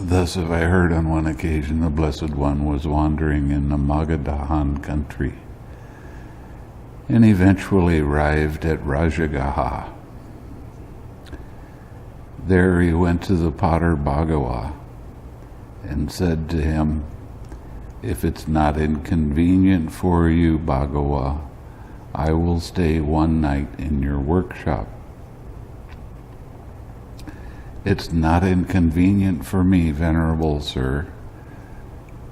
Thus have I heard on one occasion the Blessed One was wandering in the Magadhan country and eventually arrived at Rajagaha. There he went to the potter Bhagawa and said to him, "If it's not inconvenient for you, Bhagawa, I will stay one night in your workshop." "It's not inconvenient for me, Venerable Sir,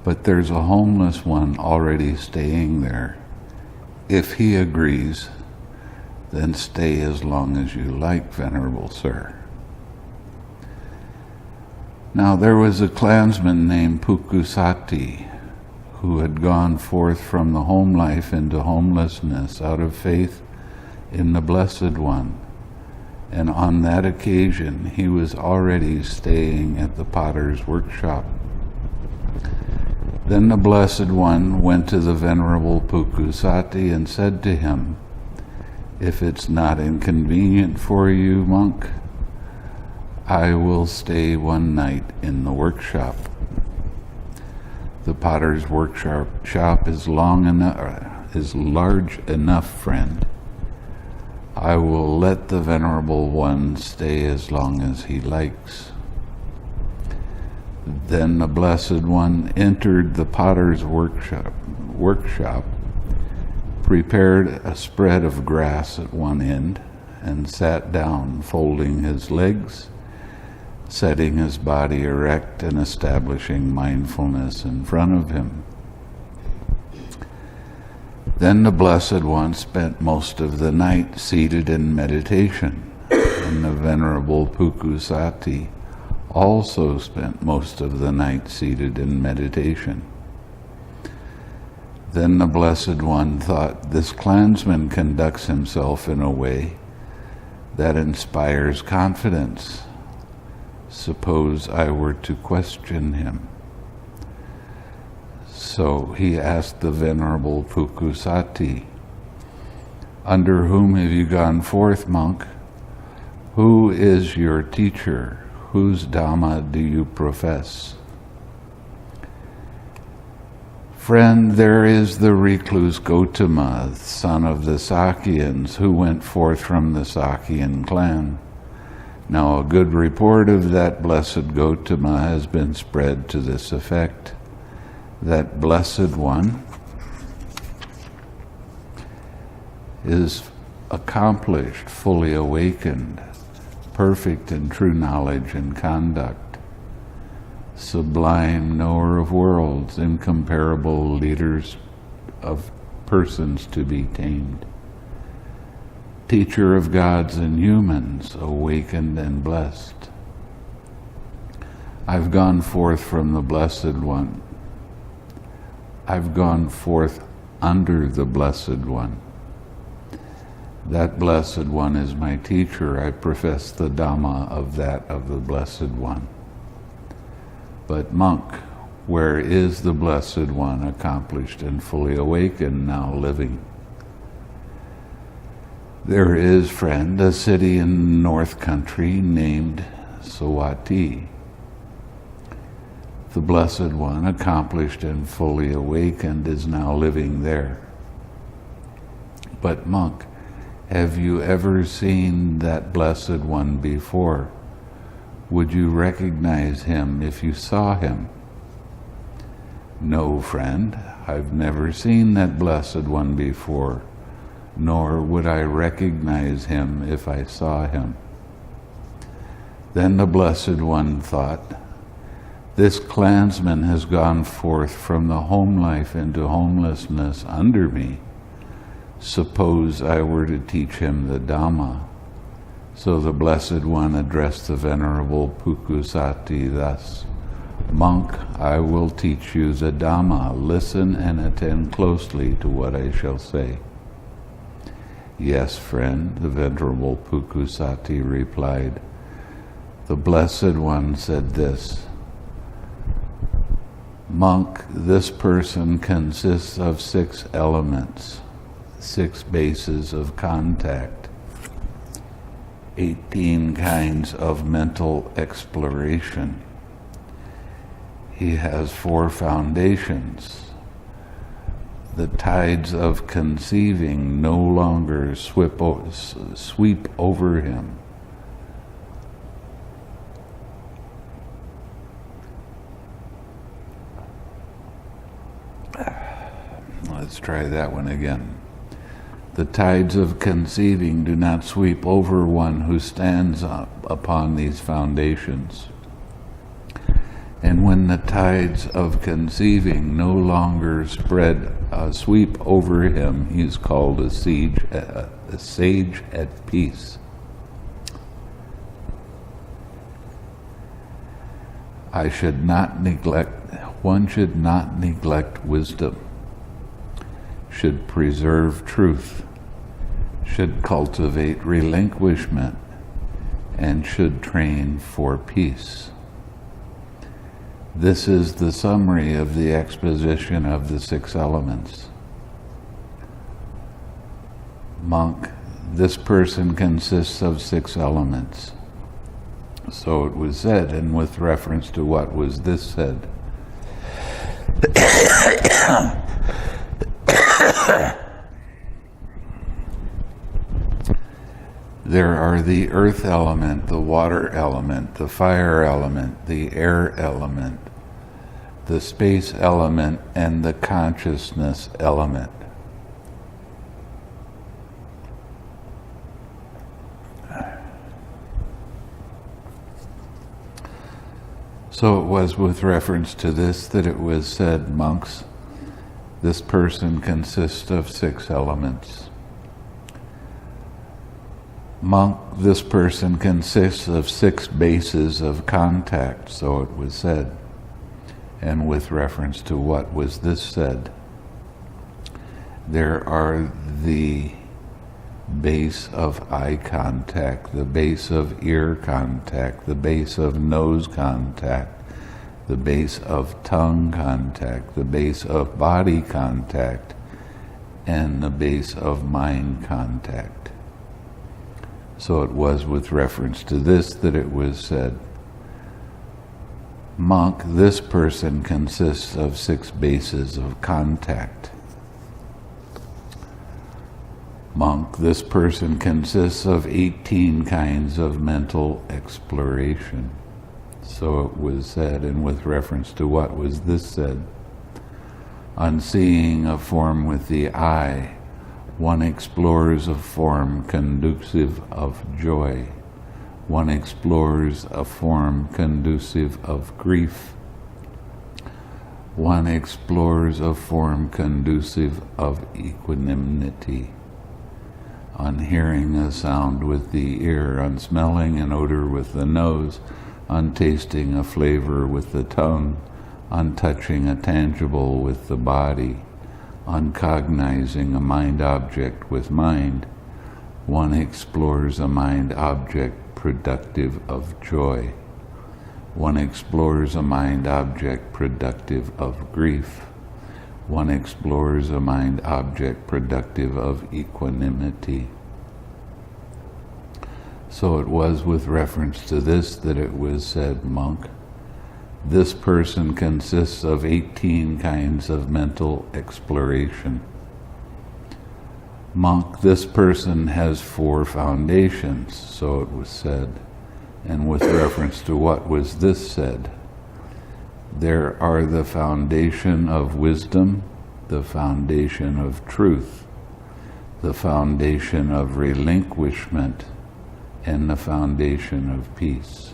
but there's a homeless one already staying there. If he agrees, then stay as long as you like, Venerable Sir." Now there was a clansman named Pukusati who had gone forth from the home life into homelessness out of faith in the Blessed One. And on that occasion, he was already staying at the potter's workshop. Then the Blessed One went to the Venerable Pukusati and said to him, "If it's not inconvenient for you, monk, I will stay one night in the workshop. The potter's workshop is large enough, friend. I will let the Venerable One stay as long as he likes." Then the Blessed One entered the potter's workshop, prepared a spread of grass at one end, and sat down, folding his legs, setting his body erect and establishing mindfulness in front of him. Then the Blessed One spent most of the night seated in meditation, and the Venerable Pukusati also spent most of the night seated in meditation. Then the Blessed One thought, "This clansman conducts himself in a way that inspires confidence. Suppose I were to question him." So he asked the Venerable Pukusati, "Under whom have you gone forth, monk? Who is your teacher? Whose Dhamma do you profess?" "Friend, there is the recluse Gotama, son of the Sakyans, who went forth from the Sakyan clan. Now a good report of that blessed Gotama has been spread to this effect. That Blessed One is accomplished, fully awakened, perfect in true knowledge and conduct, sublime knower of worlds, incomparable leaders of persons to be tamed, teacher of gods and humans, awakened and blessed. I've gone forth from the Blessed One. I've gone forth under the Blessed One. That Blessed One is my teacher. I profess the Dhamma of that of the Blessed One. But monk, where is the Blessed One, accomplished and fully awakened, now living?" "There is, friend, a city in the north country named Sawati. The Blessed One, accomplished and fully awakened, is now living there. But monk, have you ever seen that Blessed One before? Would you recognize him if you saw him?" "No, friend, I've never seen that Blessed One before, nor would I recognize him if I saw him." Then the Blessed One thought, "This clansman has gone forth from the home life into homelessness under me. Suppose I were to teach him the Dhamma." So the Blessed One addressed the Venerable Pukusati thus, "Monk, I will teach you the Dhamma. Listen and attend closely to what I shall say." "Yes, friend," the Venerable Pukusati replied, The Blessed One said this: "Monk, this person consists of 6 elements, 6 bases of contact, 18 kinds of mental exploration. He has 4 foundations. The tides of conceiving no longer sweep over him. Let's try that one again. The tides of conceiving do not sweep over one who stands up upon these foundations. And when the tides of conceiving no longer sweep over him, he is called a sage at peace. One should not neglect wisdom, should preserve truth, should cultivate relinquishment, and should train for peace." This is the summary of the exposition of the 6 elements. Monk, this person consists of 6 elements. So it was said, and with reference to what was this said? There are the earth element, the water element, the fire element, the air element, the space element, and the consciousness element. So it was with reference to this that it was said, monks, this person consists of 6 elements. Monk, this person consists of 6 bases of contact, so it was said. And with reference to what was this said? There are the base of eye contact, the base of ear contact, the base of nose contact, the base of tongue contact, the base of body contact, and the base of mind contact. So it was with reference to this that it was said, monk, this person consists of 6 bases of contact. Monk, this person consists of 18 kinds of mental exploration. So it was said, and with reference to what was this said? On seeing a form with the eye, one explores a form conducive of joy. One explores a form conducive of grief. One explores a form conducive of equanimity. On hearing a sound with the ear, on smelling an odor with the nose, on tasting a flavor with the tongue, on touching a tangible with the body, on cognizing a mind object with mind, one explores a mind object productive of joy. One explores a mind object productive of grief. One explores a mind object productive of equanimity. So it was with reference to this that it was said, monk, this person consists of 18 kinds of mental exploration. Monk, this person has 4 foundations, so it was said. And with reference to what was this said? There are the foundation of wisdom, the foundation of truth, the foundation of relinquishment, and the foundation of peace.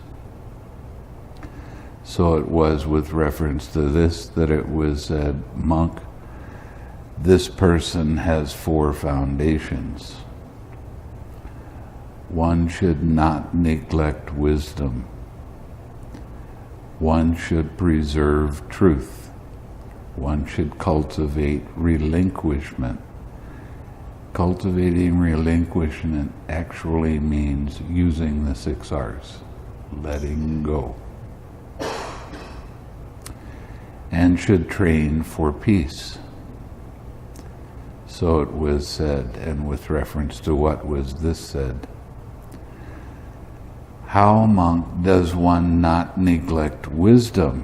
So it was with reference to this that it was said, monk, this person has 4 foundations. One should not neglect wisdom. One should preserve truth. One should cultivate relinquishment. Cultivating relinquishment actually means using the 6 R's. letting go, and should train for peace. So it was said, and with reference to what was this said? How, monk, does one not neglect wisdom?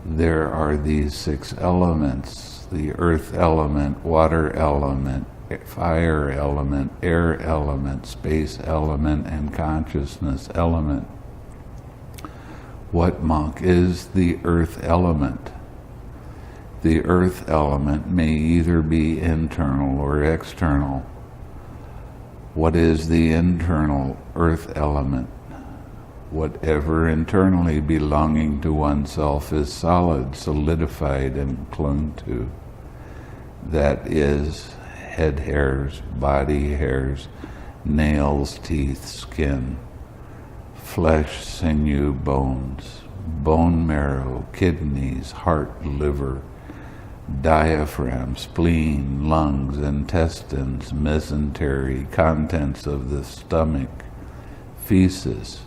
There are these 6 elements, the earth element, water element, fire element, air element, space element, and consciousness element. What, monk, is the earth element? The earth element may either be internal or external. What is the internal earth element? Whatever internally belonging to oneself is solid, solidified, and clung to. That is head hairs, body hairs, nails, teeth, skin, flesh, sinew, bones, bone marrow, kidneys, heart, liver, diaphragm, spleen, lungs, intestines, mesentery, contents of the stomach, feces,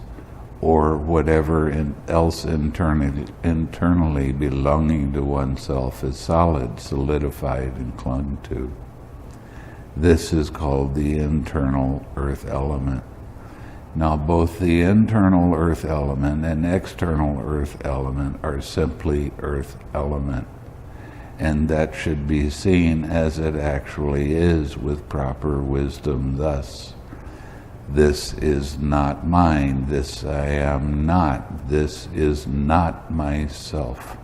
or whatever else internally belonging to oneself is solid, solidified, and clung to. This is called the internal earth element. Now, both the internal earth element and external earth element are simply earth element, and that should be seen as it actually is with proper wisdom thus. This is not mine, this I am not, this is not myself.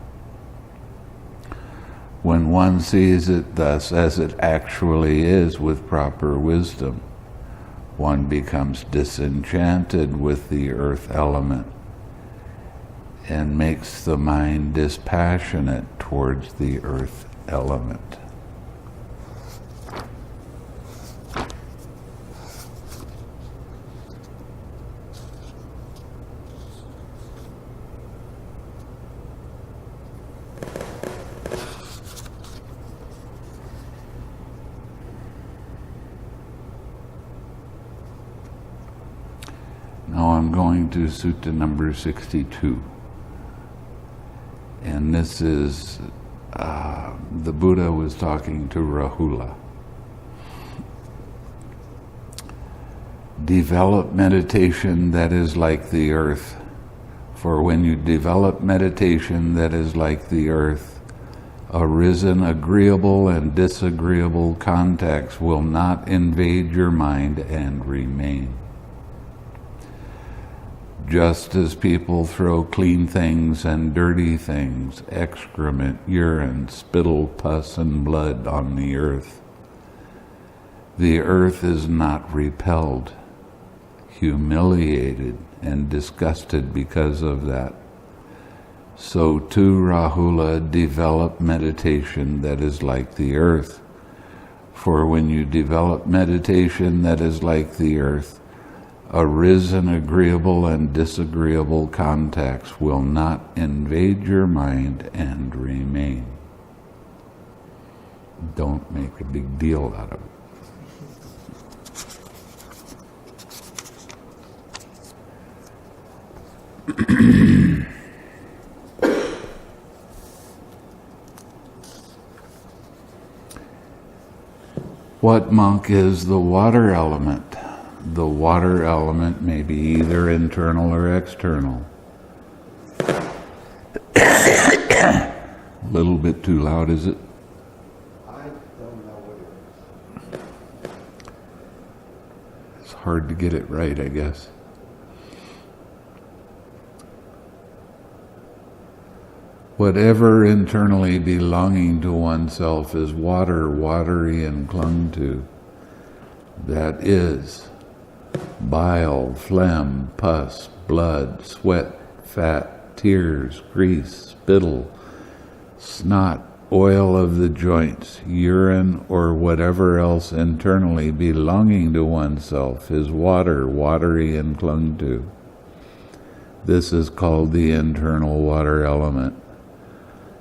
When one sees it thus as it actually is with proper wisdom, one becomes disenchanted with the earth element and makes the mind dispassionate towards the earth element. Now I'm going to Sutta number 62. And this is, the Buddha was talking to Rahula. Develop meditation that is like the earth, for when you develop meditation that is like the earth, arisen agreeable and disagreeable contacts will not invade your mind and remain. Just as people throw clean things and dirty things, excrement, urine, spittle, pus, and blood on the earth is not repelled, humiliated, and disgusted because of that. So too, Rahula, develop meditation that is like the earth. For when you develop meditation that is like the earth, arisen agreeable and disagreeable contacts will not invade your mind and remain. Don't make a big deal out of it. What, monk, is the water element? The water element may be either internal or external. A little bit too loud, is it? I don't know what it is. It's hard to get it right, I guess. Whatever internally belonging to oneself is water, watery, and clung to. That is bile, phlegm, pus, blood, sweat, fat, tears, grease, spittle, snot, oil of the joints, urine, or whatever else internally belonging to oneself is water, watery, and clung to. This is called the internal water element.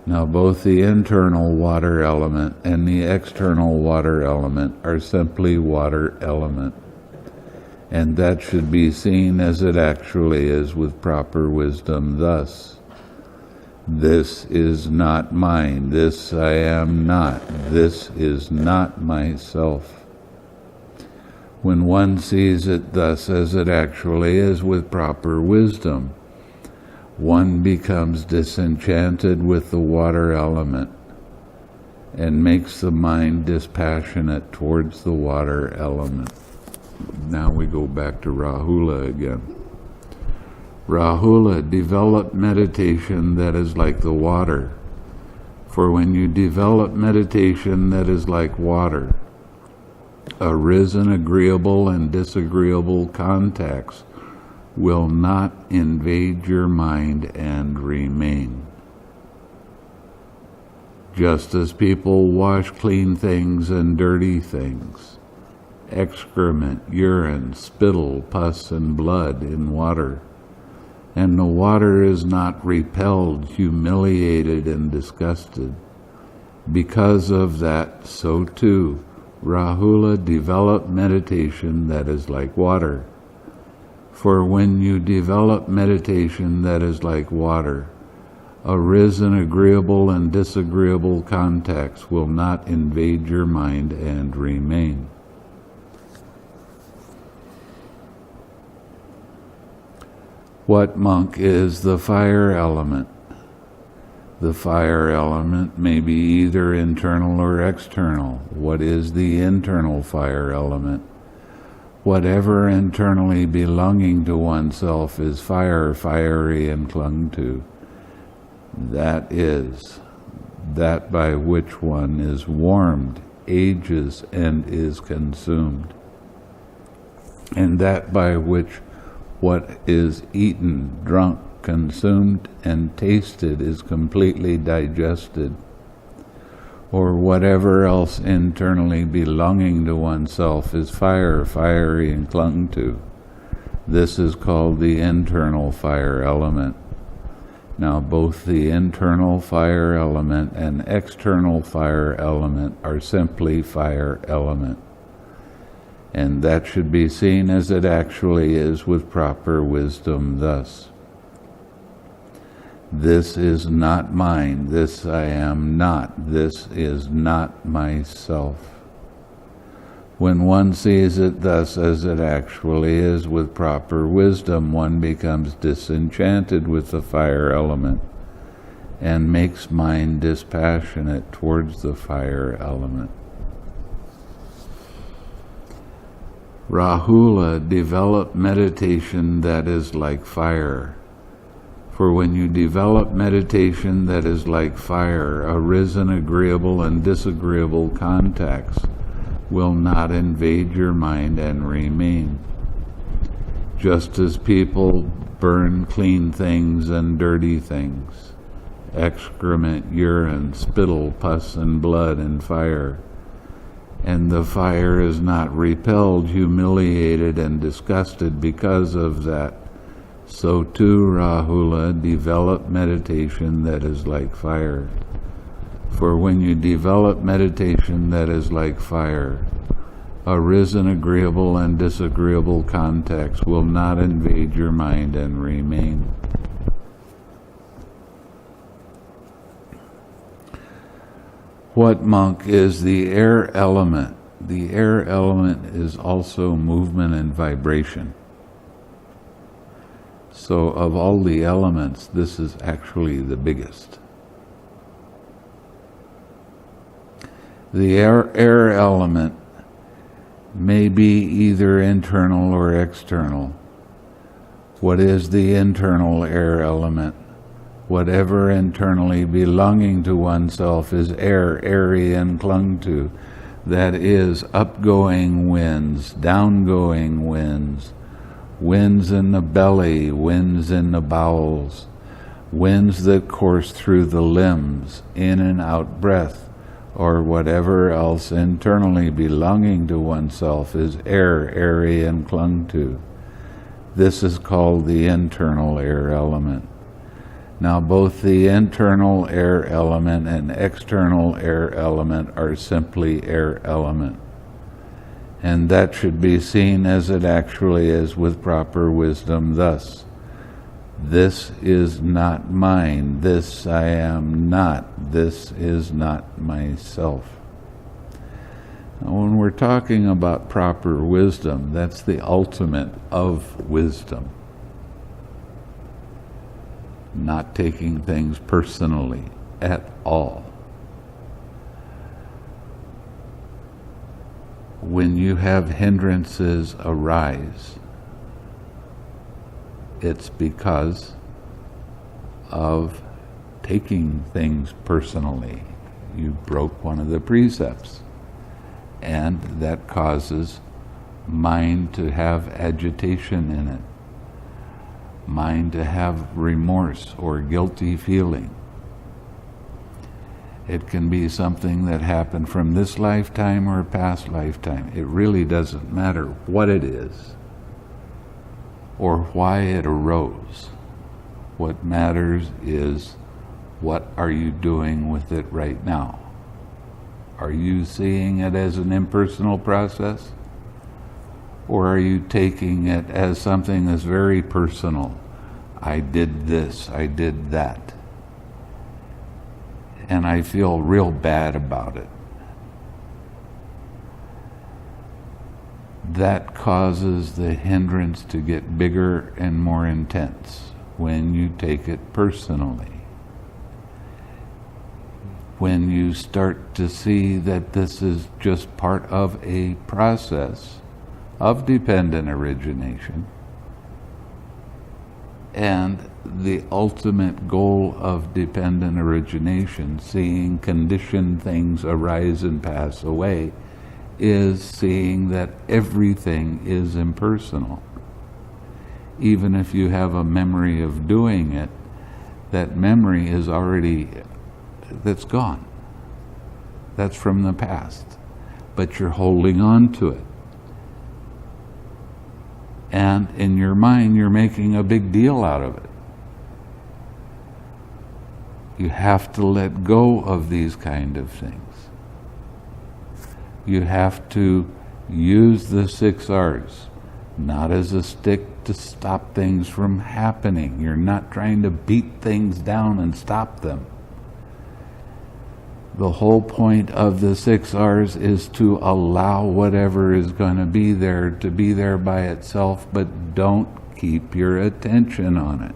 Now both the internal water element and the external water element are simply water element. and that should be seen as it actually is with proper wisdom thus: this is not mine, this I am not, this is not myself. When one sees it thus as it actually is with proper wisdom, one becomes disenchanted with the water element and makes the mind dispassionate towards the water element. Now we go back to Rahula again. Rahula, develop meditation that is like the water. For when you develop meditation that is like water, arisen agreeable and disagreeable contacts will not invade your mind and remain. Just as people wash clean things and dirty things, excrement, urine, spittle, pus, and blood in water, and the water is not repelled, humiliated, and disgusted. Because of that, so too, Rahula, develop meditation that is like water. For when you develop meditation that is like water, arisen agreeable and disagreeable contacts will not invade your mind and remain. What monk is the fire element? The fire element may be either internal or external. What is the internal fire element? Whatever internally belonging to oneself is fire, fiery, and clung to. That is, that by which one is warmed, ages, and is consumed. And that by which what is eaten, drunk, consumed, and tasted is completely digested. Or whatever else internally belonging to oneself is fire, fiery, and clung to. This is called the internal fire element. Now both the internal fire element and external fire element are simply fire element. And that should be seen as it actually is with proper wisdom thus: this is not mine, this I am not, this is not myself. When one sees it thus as it actually is with proper wisdom, one becomes disenchanted with the fire element and makes mind dispassionate towards the fire element. Rahula, develop meditation that is like fire. For when you develop meditation that is like fire, arisen agreeable and disagreeable contacts will not invade your mind and remain. Just as people burn clean things and dirty things, excrement, urine, spittle, pus, and blood in fire, and the fire is not repelled, humiliated, and disgusted because of that, so too, Rahula, develop meditation that is like fire. For when you develop meditation that is like fire, arisen agreeable and disagreeable contacts will not invade your mind and remain. What monk is the air element? The air element is also movement and vibration. So of all the elements, this is actually the biggest. The air element may be either internal or external. What is the internal air element? Whatever internally belonging to oneself is air, airy, and clung to. That is, upgoing winds, downgoing winds, winds in the belly, winds in the bowels, winds that course through the limbs, in and out breath, or whatever else internally belonging to oneself is air, airy, and clung to. This is called the internal air element. Now both the internal air element and external air element are simply air element. And that should be seen as it actually is with proper wisdom thus. This is not mine. This I am not. This is not myself. Now, when we're talking about proper wisdom, that's the ultimate of wisdom. Not taking things personally at all. When you have hindrances arise, it's because of taking things personally. You broke one of the precepts, and that causes mind to have agitation in it, mind to have remorse or guilty feeling. It can be something that happened from this lifetime or a past lifetime. It really doesn't matter what it is or why it arose. What matters is, what are you doing with it right now? Are you seeing it as an impersonal process? Or are you taking it as something that's very personal? I did this, I did that, and I feel real bad about it. That causes the hindrance to get bigger and more intense when you take it personally. When you start to see that this is just part of a process of dependent origination, and the ultimate goal of dependent origination, seeing conditioned things arise and pass away, is seeing that everything is impersonal. Even if you have a memory of doing it, that memory is already, that's gone. That's from the past. But you're holding on to it. And in your mind, you're making a big deal out of it. You have to let go of these kind of things. You have to use the 6 R's, not as a stick to stop things from happening. You're not trying to beat things down and stop them. The whole point of the 6 R's is to allow whatever is going to be there by itself, but don't keep your attention on it.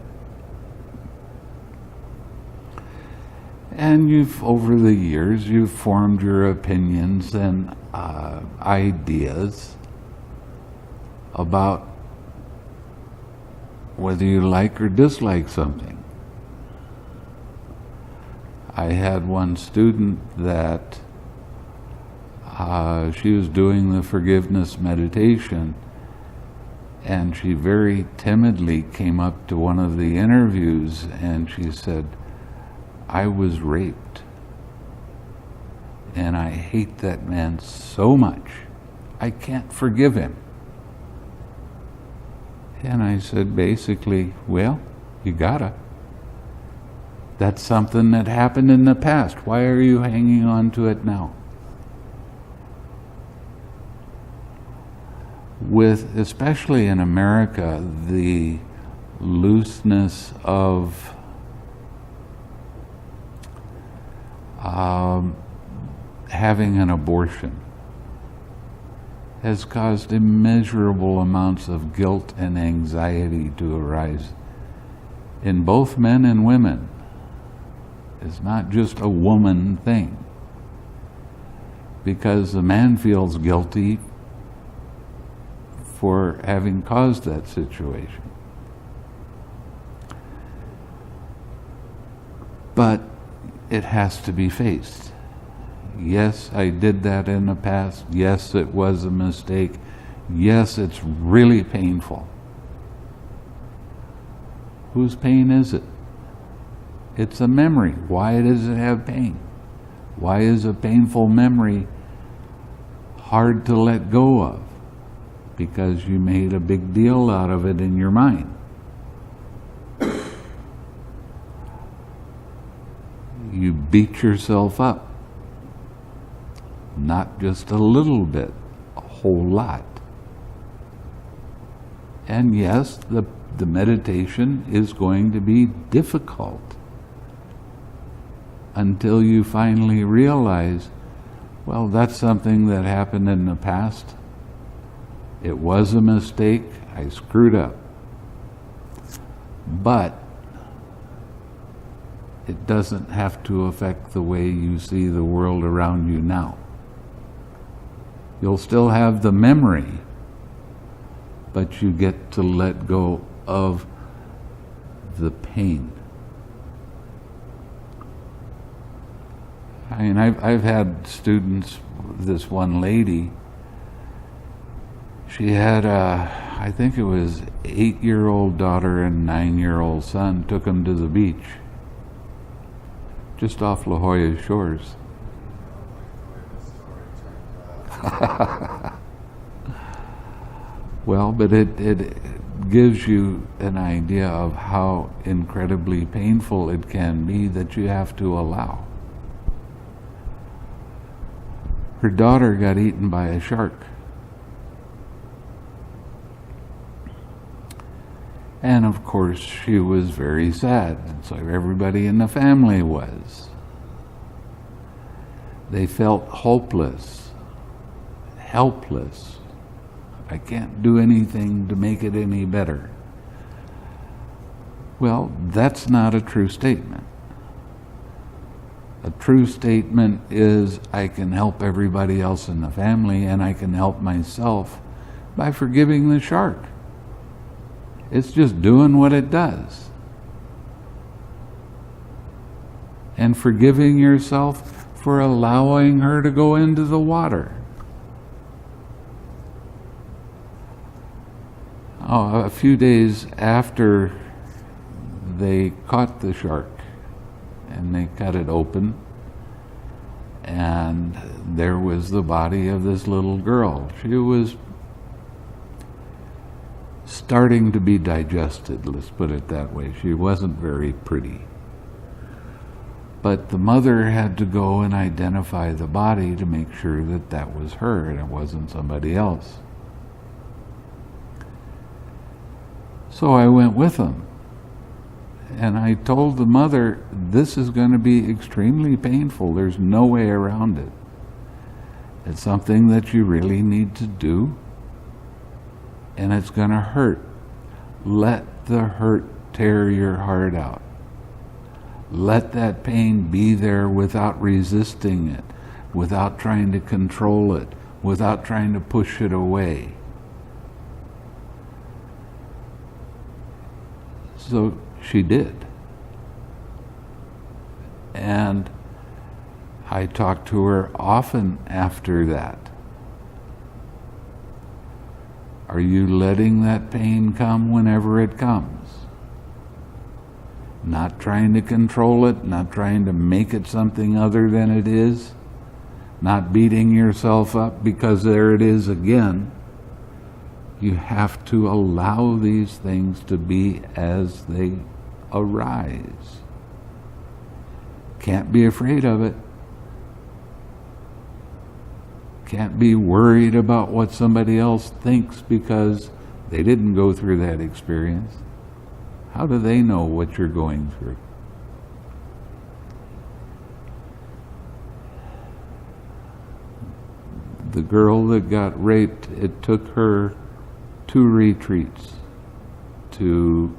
And over the years, you've formed your opinions and ideas about whether you like or dislike something. I had one student that she was doing the forgiveness meditation, and she very timidly came up to one of the interviews and she said, I was raped, and I hate that man so much. I can't forgive him. And I said, basically, well, you gotta. That's something that happened in the past. Why are you hanging on to it now? With, especially in America, the looseness of having an abortion has caused immeasurable amounts of guilt and anxiety to arise in both men and women. It's not just a woman thing, because the man feels guilty for having caused that situation. But it has to be faced. Yes, I did that in the past. Yes, it was a mistake. Yes, it's really painful. Whose pain is it? It's a memory. Why does it have pain? Why is a painful memory hard to let go of? Because you made a big deal out of it in your mind. You beat yourself up. Not just a little bit, a whole lot. And yes, the meditation is going to be difficult until you finally realize, well, that's something that happened in the past. It was a mistake. I screwed up. But it doesn't have to affect the way you see the world around you now. You'll still have the memory, but you get to let go of the pain. I mean, I've had students, this one lady, she had I think it was 8-year-old daughter and 9-year-old son, took them to the beach, just off La Jolla shores. Well, but it gives you an idea of how incredibly painful it can be that you have to allow. Her daughter got eaten by a shark. And of course, she was very sad, and so everybody in the family was. They felt hopeless, helpless. I can't do anything to make it any better. Well, that's not a true statement. A true statement is, I can help everybody else in the family, and I can help myself by forgiving the shark. It's just doing what it does. And forgiving yourself for allowing her to go into the water. Oh, a few days after they caught the shark, and they cut it open, and there was the body of this little girl. She was starting to be digested, let's put it that way. She wasn't very pretty. But the mother had to go and identify the body to make sure that that was her and it wasn't somebody else. So I went with them. And I told the mother, this is going to be extremely painful. There's no way around it. It's something that you really need to do. And it's going to hurt. Let the hurt tear your heart out. Let that pain be there without resisting it, without trying to control it, without trying to push it away. So she did. And I talked to her often after that. Are you letting that pain come whenever it comes? Not trying to control it, not trying to make it something other than it is, not beating yourself up because there it is again. You have to allow these things to be as they arise. Can't be afraid of it. Can't be worried about what somebody else thinks because they didn't go through that experience. How do they know what you're going through? The girl that got raped, it took her 2 retreats to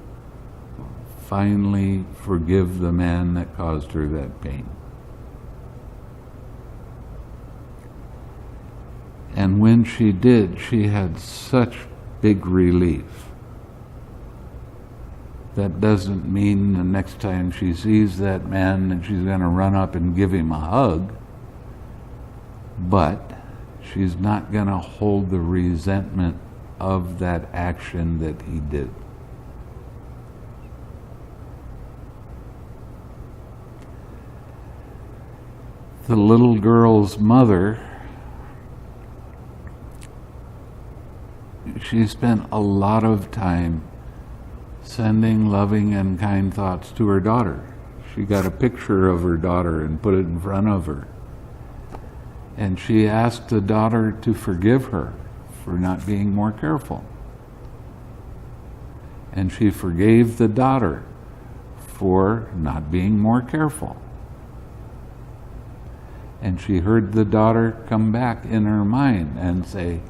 finally forgive the man that caused her that pain. And when she did, she had such big relief. That doesn't mean the next time she sees that man that she's going to run up and give him a hug, but she's not going to hold the resentment of that action that he did. The little girl's mother, she spent a lot of time sending loving and kind thoughts to her daughter. She got a picture of her daughter and put it in front of her. And she asked the daughter to forgive her for not being more careful. And she forgave the daughter for not being more careful. And she heard the daughter come back in her mind and say,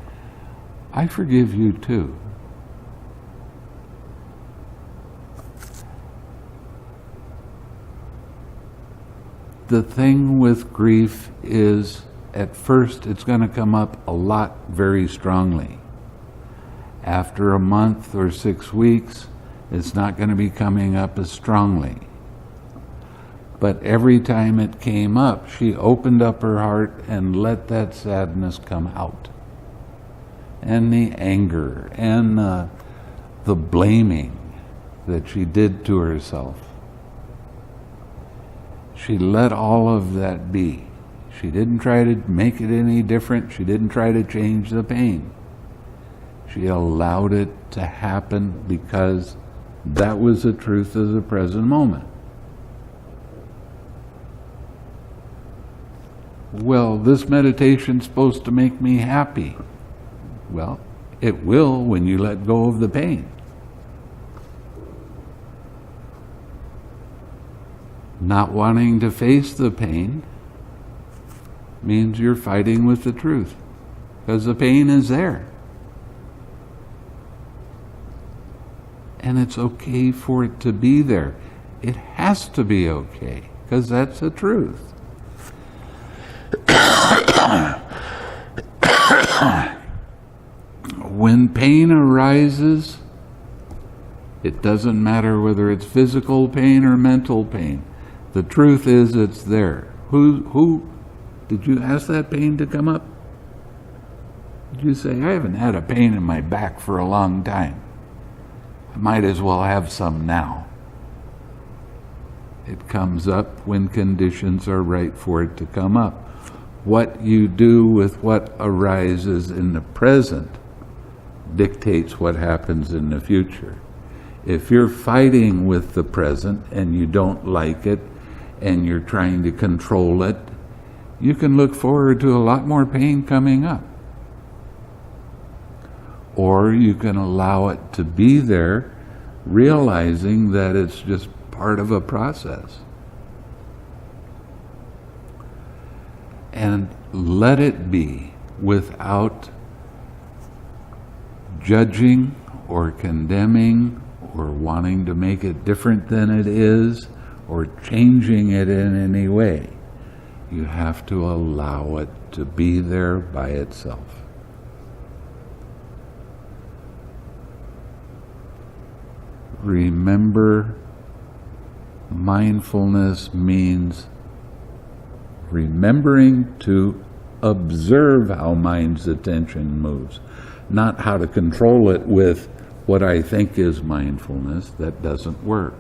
I forgive you too. The thing with grief is, at first, it's going to come up a lot very strongly. After a month or 6 weeks, it's not going to be coming up as strongly. But every time it came up, she opened up her heart and let that sadness come out. And the anger and the blaming that she did to herself. She let all of that be. She didn't try to make it any different. She didn't try to change the pain. She allowed it to happen because that was the truth of the present moment. Well, this meditation's supposed to make me happy. Well, it will when you let go of the pain. Not wanting to face the pain means you're fighting with the truth, because the pain is there. And it's okay for it to be there. It has to be okay, because that's the truth. When pain arises, it doesn't matter whether it's physical pain or mental pain. The truth is it's there. Who did you ask that pain to come up? Did you say, I haven't had a pain in my back for a long time. I might as well have some now. It comes up when conditions are right for it to come up. What you do with what arises in the present dictates what happens in the future. If you're fighting with the present and you don't like it and you're trying to control it, you can look forward to a lot more pain coming up. Or you can allow it to be there, realizing that it's just part of a process. And let it be without judging or condemning or wanting to make it different than it is or changing it in any way. You have to allow it to be there by itself. Remember, mindfulness means remembering to observe how mind's attention moves, not how to control it with what I think is mindfulness. That doesn't work.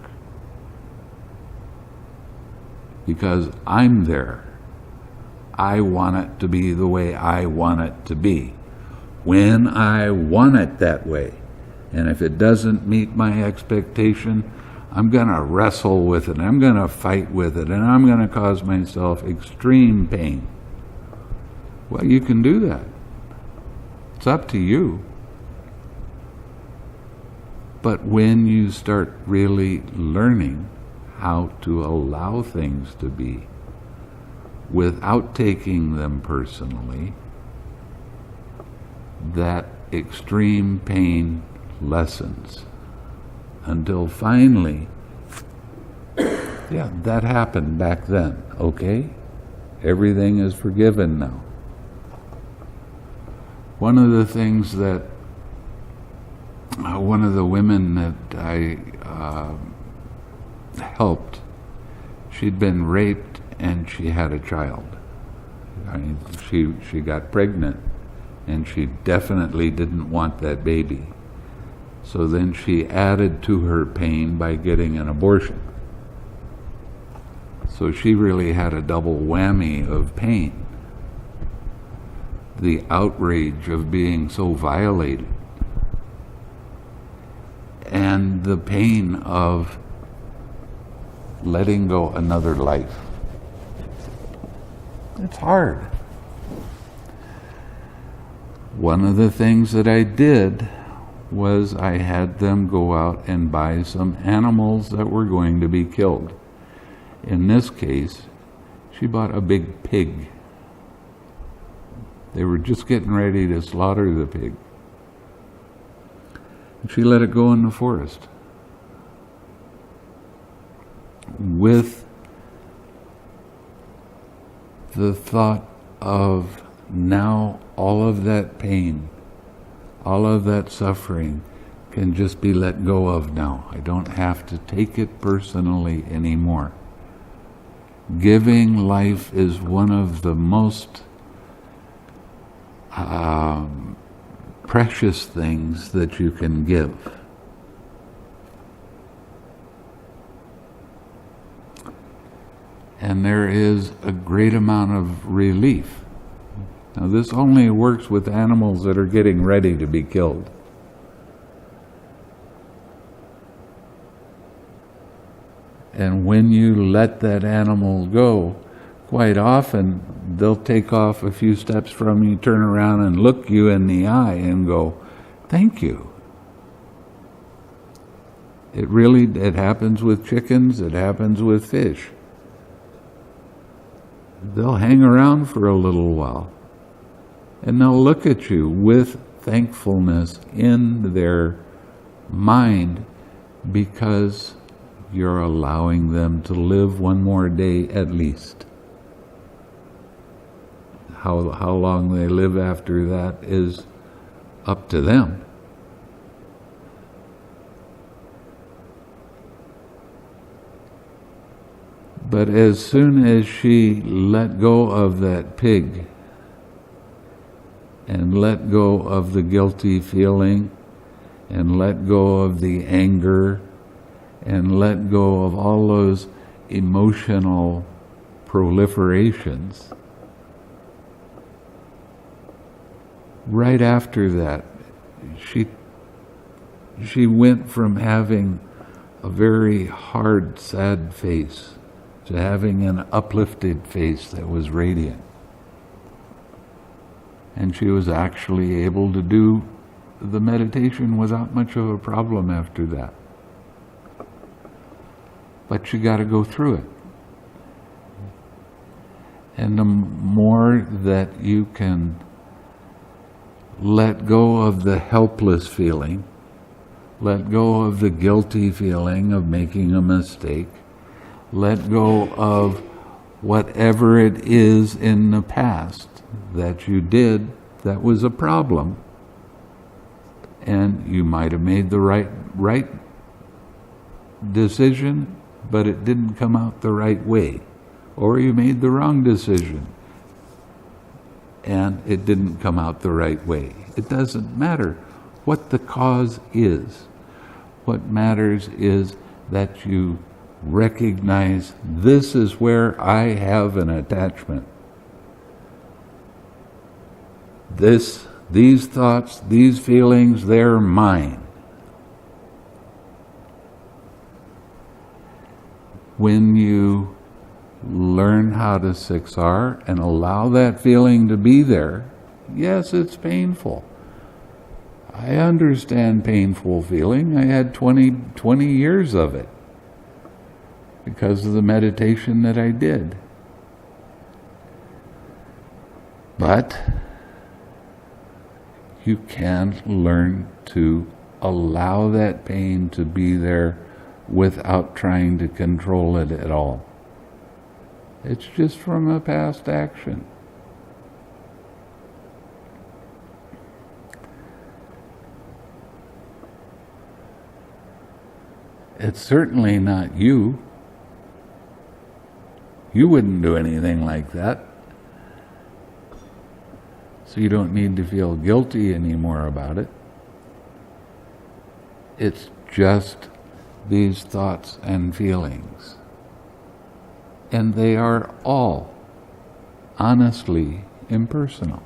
Because I'm there. I want it to be the way I want it to be, when I want it that way. And if it doesn't meet my expectation, I'm going to wrestle with it, I'm going to fight with it, and I'm going to cause myself extreme pain. Well, you can do that. It's up to you. But when you start really learning how to allow things to be without taking them personally, that extreme pain lessens until finally, yeah, that happened back then, okay? Everything is forgiven now. One of the things that one of the women that I helped, she'd been raped and she had a child. I mean, she got pregnant and she definitely didn't want that baby. So then she added to her pain by getting an abortion. So she really had a double whammy of pain. The outrage of being so violated, and the pain of letting go another life. It's hard. one of the things that I did was I had them go out and buy some animals that were going to be killed. In this case, she bought a big pig. They were just getting ready to slaughter the pig. And she let it go in the forest with the thought of, now all of that pain, all of that suffering can just be let go of now. I don't have to take it personally anymore. Giving life is one of the most precious things that you can give. And there is a great amount of relief. Now, this only works with animals that are getting ready to be killed. And when you let that animal go, quite often they'll take off a few steps from you, turn around and look you in the eye and go, "Thank you." It happens with chickens, it happens with fish. They'll hang around for a little while, and they'll look at you with thankfulness in their mind because you're allowing them to live one more day at least. How long they live after that is up to them. But as soon as she let go of that pig and let go of the guilty feeling and let go of the anger and let go of all those emotional proliferations, right after that, she went from having a very hard, sad face to having an uplifted face that was radiant. And she was actually able to do the meditation without much of a problem after that. But you got to go through it. And the more that you can let go of the helpless feeling, let go of the guilty feeling of making a mistake, let go of whatever it is in the past that you did that was a problem, and you might have made the right decision, but it didn't come out the right way, or you made the wrong decision and it didn't come out the right way. It doesn't matter what the cause is. What matters is that you recognize, this is where I have an attachment. These thoughts, these feelings, they're mine. When you learn how to 6R and allow that feeling to be there, yes, it's painful. I understand painful feeling. I had 20 years of it because of the meditation that I did. But you can learn to allow that pain to be there without trying to control it at all. It's just from a past action. It's certainly not you. You wouldn't do anything like that. So you don't need to feel guilty anymore about it. It's just these thoughts and feelings. And they are all honestly impersonal.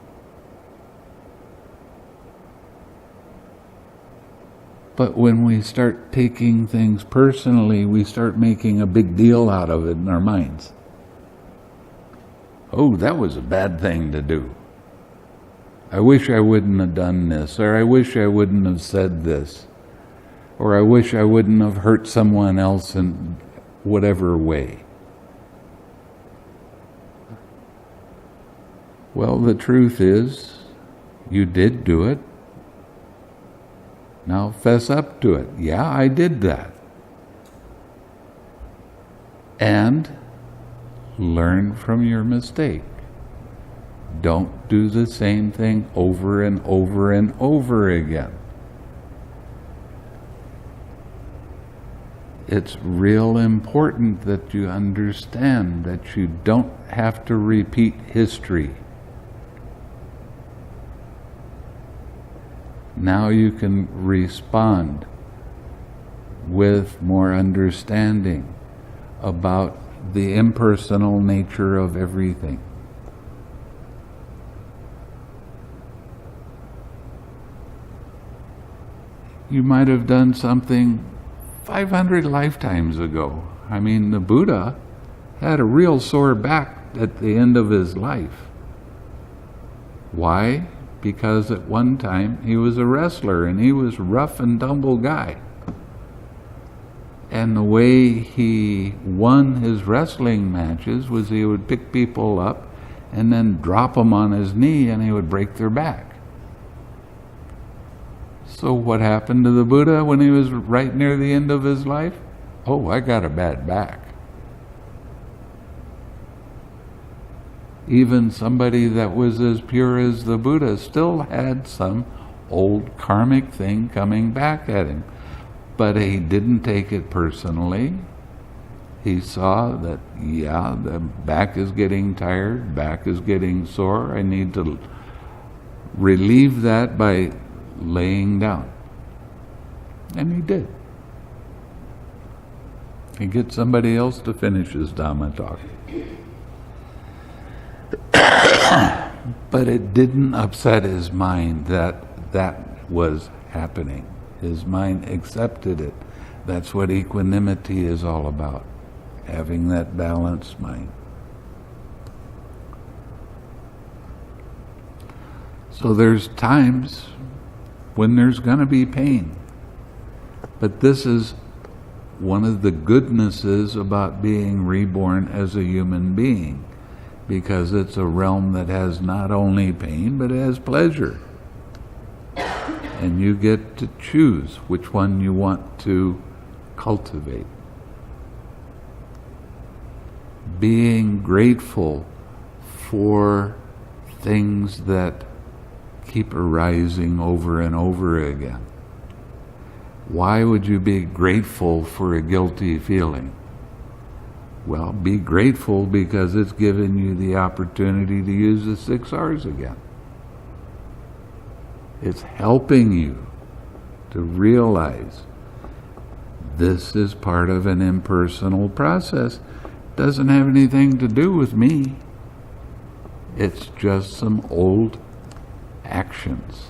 But when we start taking things personally, we start making a big deal out of it in our minds. Oh, that was a bad thing to do. I wish I wouldn't have done this, or I wish I wouldn't have said this, or I wish I wouldn't have hurt someone else in whatever way. Well, the truth is, you did do it. Now fess up to it. Yeah, I did that. And learn from your mistake. Don't do the same thing over and over and over again. It's real important that you understand that you don't have to repeat history. Now you can respond with more understanding about the impersonal nature of everything. You might have done something 500 lifetimes ago. I mean, the Buddha had a real sore back at the end of his life. Why? Because at one time he was a wrestler and he was a rough and tumble guy. And the way he won his wrestling matches was he would pick people up and then drop them on his knee and he would break their back. So what happened to the Buddha when he was right near the end of his life? Oh, I got a bad back. Even somebody that was as pure as the Buddha still had some old karmic thing coming back at him. But he didn't take it personally. He saw that, yeah, the back is getting tired, back is getting sore. I need to relieve that by laying down. And he did. He gets somebody else to finish his Dhamma talk. But it didn't upset his mind that that was happening. His mind accepted it. That's what equanimity is all about, having that balanced mind. So there's times when there's going to be pain. But this is one of the goodnesses about being reborn as a human being, because it's a realm that has not only pain, but it has pleasure. And you get to choose which one you want to cultivate. Being grateful for things that keep arising over and over again. Why would you be grateful for a guilty feeling? Well, be grateful because it's given you the opportunity to use the 6 R's again. It's helping you to realize this is part of an impersonal process. It doesn't have anything to do with me. It's just some old actions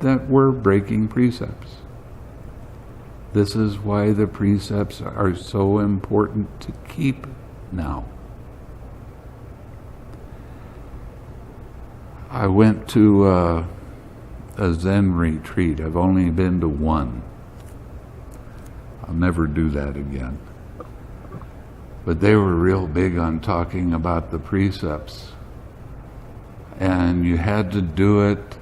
that were breaking precepts. This is why the precepts are so important to keep now. I went to a Zen retreat. I've only been to one. I'll never do that again. But they were real big on talking about the precepts. And you had to do it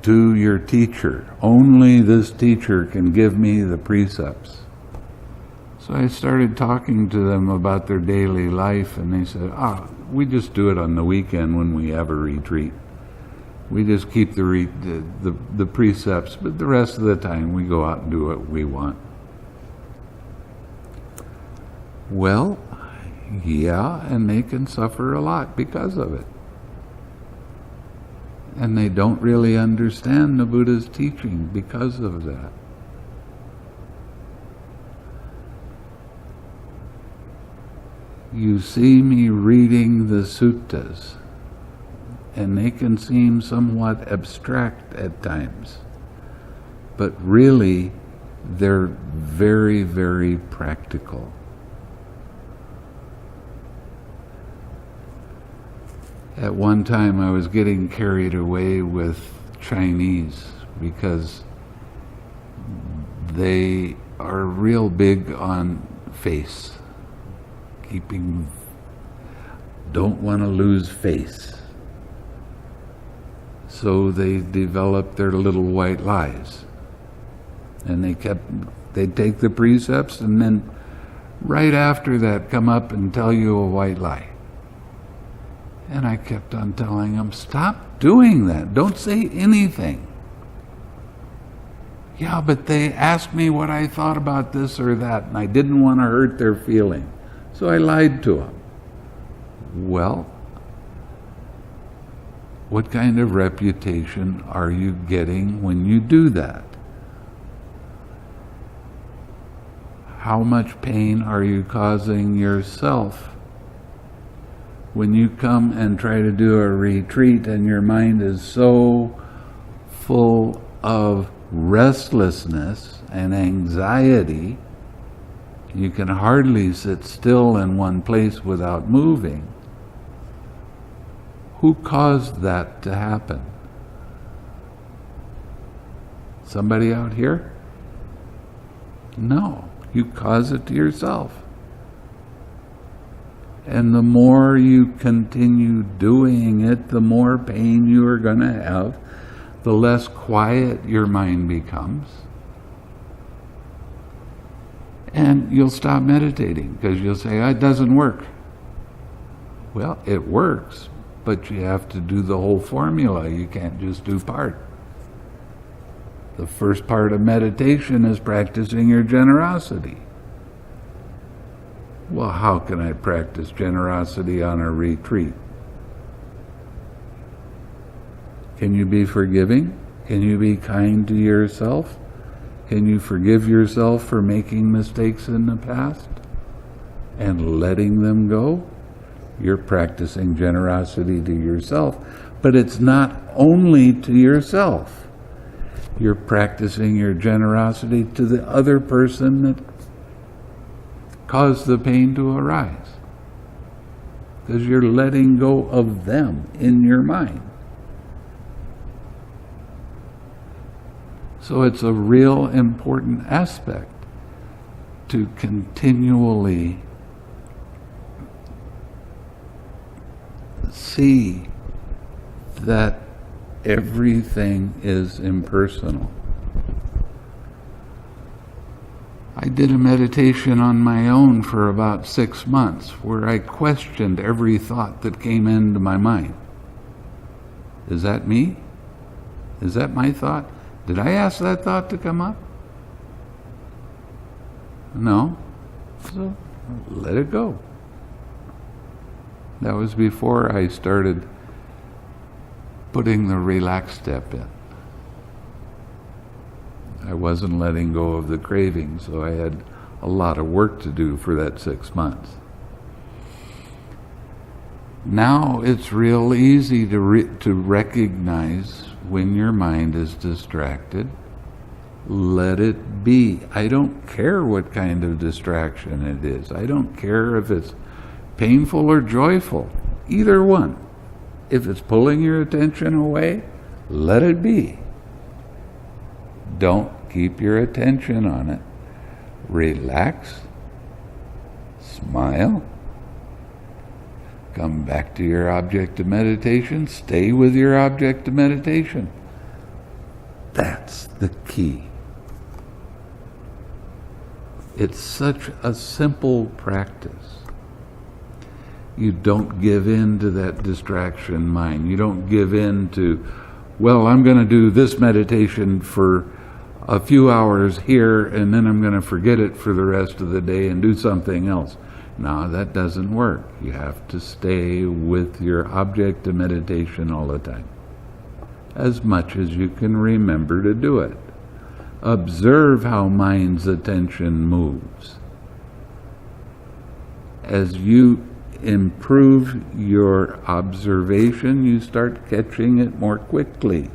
to your teacher. Only this teacher can give me the precepts. So I started talking to them about their daily life, and they said, we just do it on the weekend when we have a retreat. We just keep the precepts, but the rest of the time we go out and do what we want. Well, yeah, and they can suffer a lot because of it. And they don't really understand the Buddha's teaching because of that. You see me reading the suttas, and they can seem somewhat abstract at times, but really they're very, very practical. At one time I was getting carried away with Chinese because they are real big on face. Don't want to lose face. So they developed their little white lies. And they'd take the precepts and then right after that come up and tell you a white lie. And I kept on telling them, stop doing that. Don't say anything. Yeah, but they asked me what I thought about this or that, and I didn't want to hurt their feeling. So I lied to them. Well, what kind of reputation are you getting when you do that? How much pain are you causing yourself when you come and try to do a retreat and your mind is so full of restlessness and anxiety, you can hardly sit still in one place without moving? Who caused that to happen? Somebody out here? No, you cause it to yourself. And the more you continue doing it, the more pain you are going to have, the less quiet your mind becomes. And you'll stop meditating because you'll say, it doesn't work. Well, it works, but you have to do the whole formula. You can't just do part. The first part of meditation is practicing your generosity. Well, how can I practice generosity on a retreat? Can you be forgiving? Can you be kind to yourself? Can you forgive yourself for making mistakes in the past and letting them go? You're practicing generosity to yourself, but it's not only to yourself. You're practicing your generosity to the other person that caused the pain to arise, because you're letting go of them in your mind. So it's a real important aspect to continually see that everything is impersonal. I did a meditation on my own for about 6 months where I questioned every thought that came into my mind. Is that me? Is that my thought? Did I ask that thought to come up? No. So let it go. That was before I started putting the relaxed step in. I wasn't letting go of the craving, so I had a lot of work to do for that 6 months. Now it's real easy to recognize when your mind is distracted. Let it be. I don't care what kind of distraction it is. I don't care if it's painful or joyful. Either one. If it's pulling your attention away, let it be. Don't keep your attention on it. Relax. Smile. Come back to your object of meditation. Stay with your object of meditation. That's the key. It's such a simple practice. You don't give in to that distraction mind. You don't give in to, well, I'm going to do this meditation for a few hours here and then I'm going to forget it for the rest of the day and do something else. No, that doesn't work. You have to stay with your object of meditation all the time, as much as you can remember to do it. Observe how mind's attention moves. As you improve your observation, you start catching it more quickly.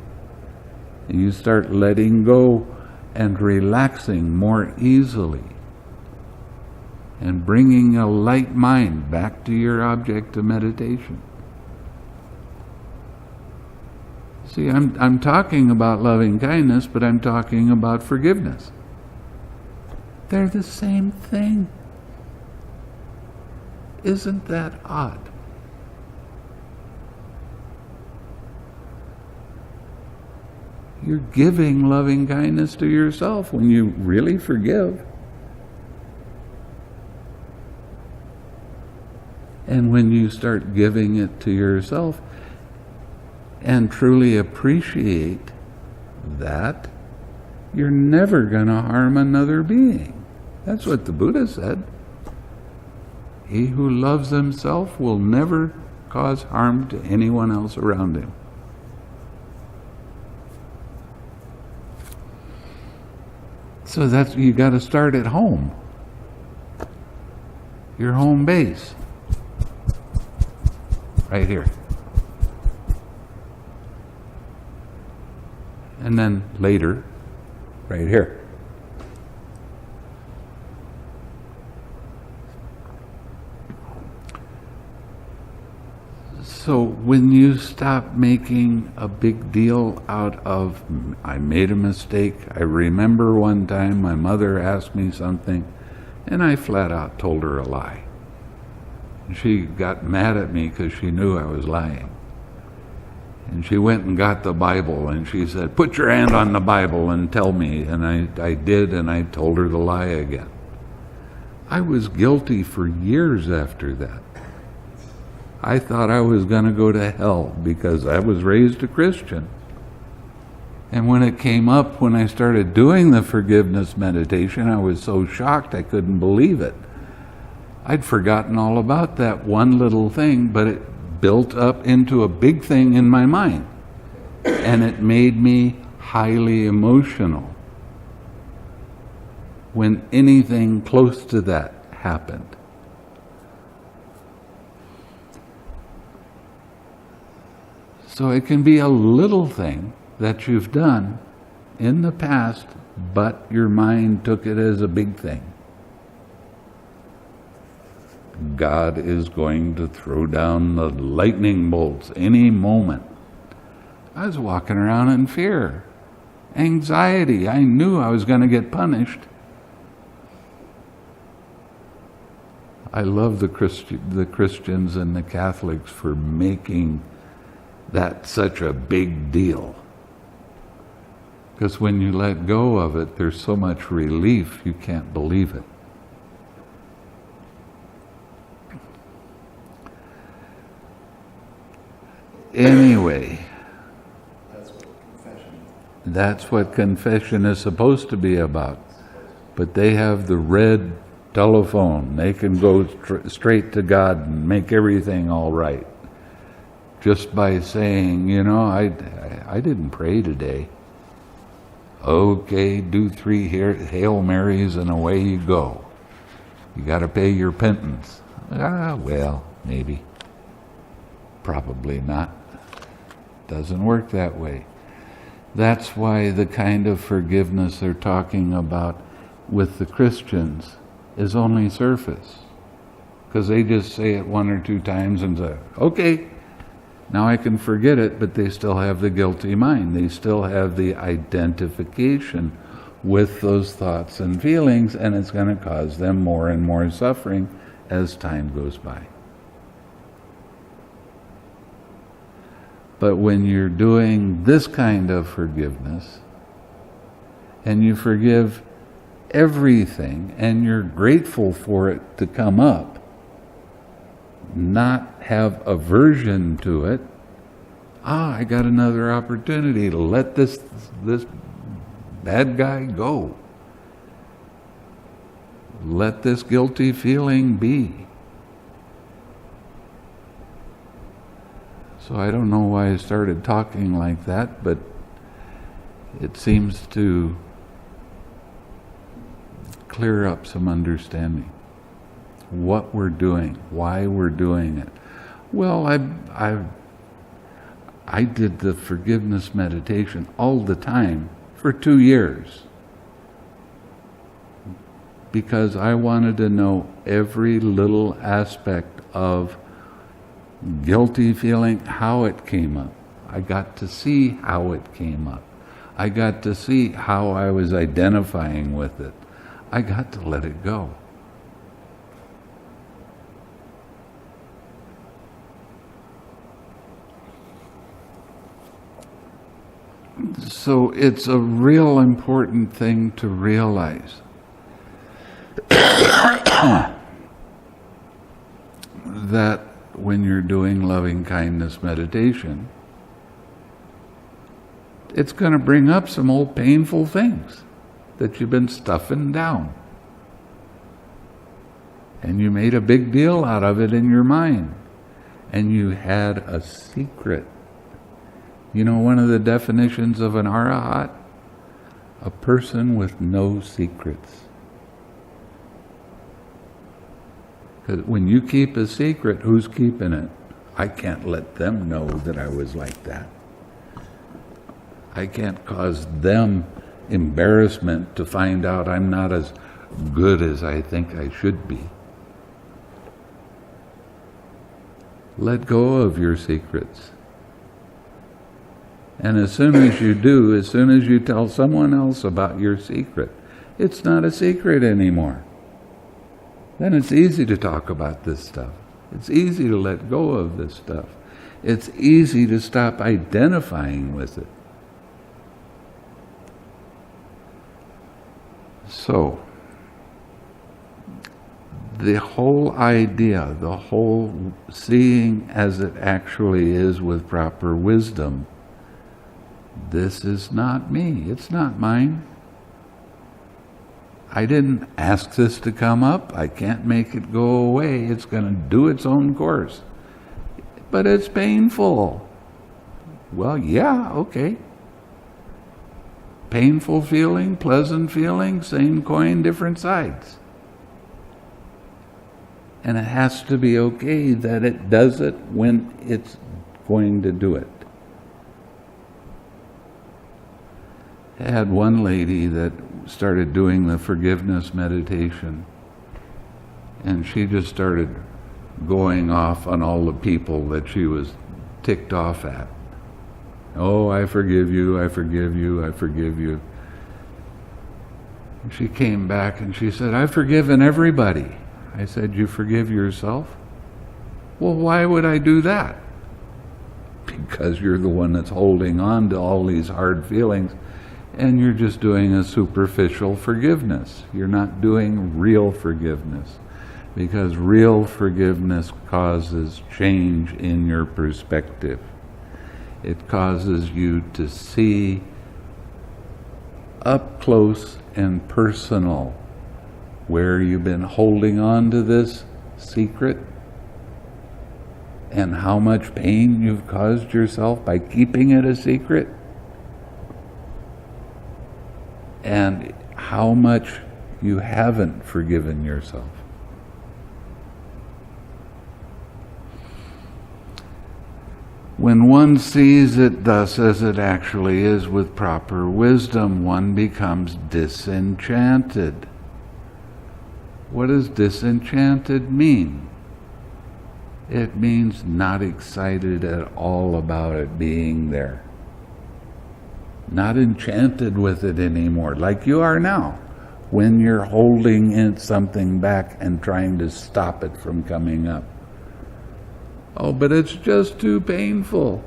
You start letting go and relaxing more easily, and bringing a light mind back to your object of meditation. See, I'm talking about loving kindness, but I'm talking about forgiveness. They're the same thing. Isn't that odd? You're giving loving kindness to yourself when you really forgive. And when you start giving it to yourself and truly appreciate that, you're never going to harm another being. That's what the Buddha said. He who loves himself will never cause harm to anyone else around him. So that's, you got to start at home. Your home base. Right here. And then later, right here. So when you stop making a big deal out of, I made a mistake. I remember one time my mother asked me something and I flat out told her a lie. She got mad at me because she knew I was lying. And she went and got the Bible and she said, "Put your hand on the Bible and tell me." And I did, and I told her the lie again. I was guilty for years after that. I thought I was going to go to hell because I was raised a Christian. And when it came up, when I started doing the forgiveness meditation, I was so shocked I couldn't believe it. I'd forgotten all about that one little thing, but it built up into a big thing in my mind. And it made me highly emotional when anything close to that happened. So it can be a little thing that you've done in the past, but your mind took it as a big thing. God is going to throw down the lightning bolts any moment. I was walking around in fear, anxiety. I knew I was going to get punished. I love the Christians and the Catholics for making that such a big deal. Because when you let go of it, there's so much relief, you can't believe it. Anyway, that's what confession is supposed to be about. But they have the red telephone. They can go straight to God and make everything all right. Just by saying, you know, I didn't pray today. Okay, do 3 Hail Marys and away you go. You got to pay your penance. Well, maybe. Probably not. Doesn't work that way. That's why the kind of forgiveness they're talking about with the Christians is only surface. Because they just say it 1 or 2 times and say, okay, now I can forget it, but they still have the guilty mind. They still have the identification with those thoughts and feelings, and it's going to cause them more and more suffering as time goes by. But when you're doing this kind of forgiveness, and you forgive everything, and you're grateful for it to come up, not have aversion to it, I got another opportunity to let this bad guy go. Let this guilty feeling be. So I don't know why I started talking like that, but it seems to clear up some understanding. What we're doing, why we're doing it. Well, I did the forgiveness meditation all the time for 2 years because I wanted to know every little aspect of guilty feeling, how it came up. I got to see how it came up. I got to see how I was identifying with it. I got to let it go. So it's a real important thing to realize that when you're doing loving kindness meditation, it's going to bring up some old painful things that you've been stuffing down. And you made a big deal out of it in your mind. And you had a secret. You know, one of the definitions of an arahat? A person with no secrets. Because when you keep a secret, who's keeping it? I can't let them know that I was like that. I can't cause them embarrassment to find out I'm not as good as I think I should be. Let go of your secrets. And as soon as you do, as soon as you tell someone else about your secret, it's not a secret anymore. Then it's easy to talk about this stuff. It's easy to let go of this stuff. It's easy to stop identifying with it. So, the whole idea, the whole seeing as it actually is with proper wisdom, this is not me, it's not mine. I didn't ask this to come up, I can't make it go away, it's going to do its own course. But it's painful. Well, yeah, okay. Painful feeling, pleasant feeling, same coin, different sides. And it has to be okay that it does it when it's going to do it. I had one lady that started doing the forgiveness meditation, and she just started going off on all the people that she was ticked off at. Oh, I forgive you, I forgive you, I forgive you. And she came back and she said, I've forgiven everybody. I said, you forgive yourself? Well, why would I do that? Because you're the one that's holding on to all these hard feelings, and you're just doing a superficial forgiveness. You're not doing real forgiveness, because real forgiveness causes change in your perspective. It causes you to see up close and personal where you've been holding on to this secret and how much pain you've caused yourself by keeping it a secret, and how much you haven't forgiven yourself. When one sees it thus as it actually is with proper wisdom, one becomes disenchanted. What does disenchanted mean? It means not excited at all about it being there. Not enchanted with it anymore, like you are now, when you're holding something back and trying to stop it from coming up. Oh, but it's just too painful.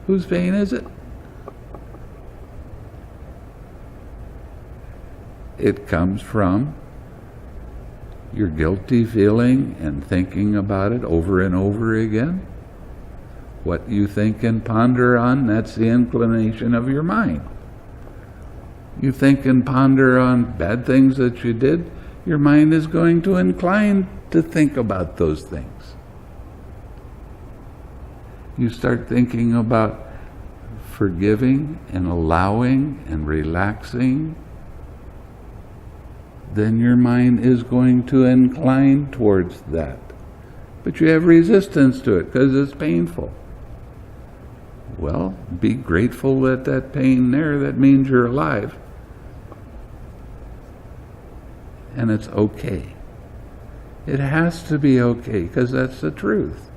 Whose pain is it? It comes from your guilty feeling and thinking about it over and over again. What you think and ponder on, that's the inclination of your mind. You think and ponder on bad things that you did, your mind is going to incline to think about those things. You start thinking about forgiving and allowing and relaxing, then your mind is going to incline towards that. But you have resistance to it because it's painful. Well, be grateful that that pain there, that means you're alive. And it's okay. It has to be okay, because that's the truth.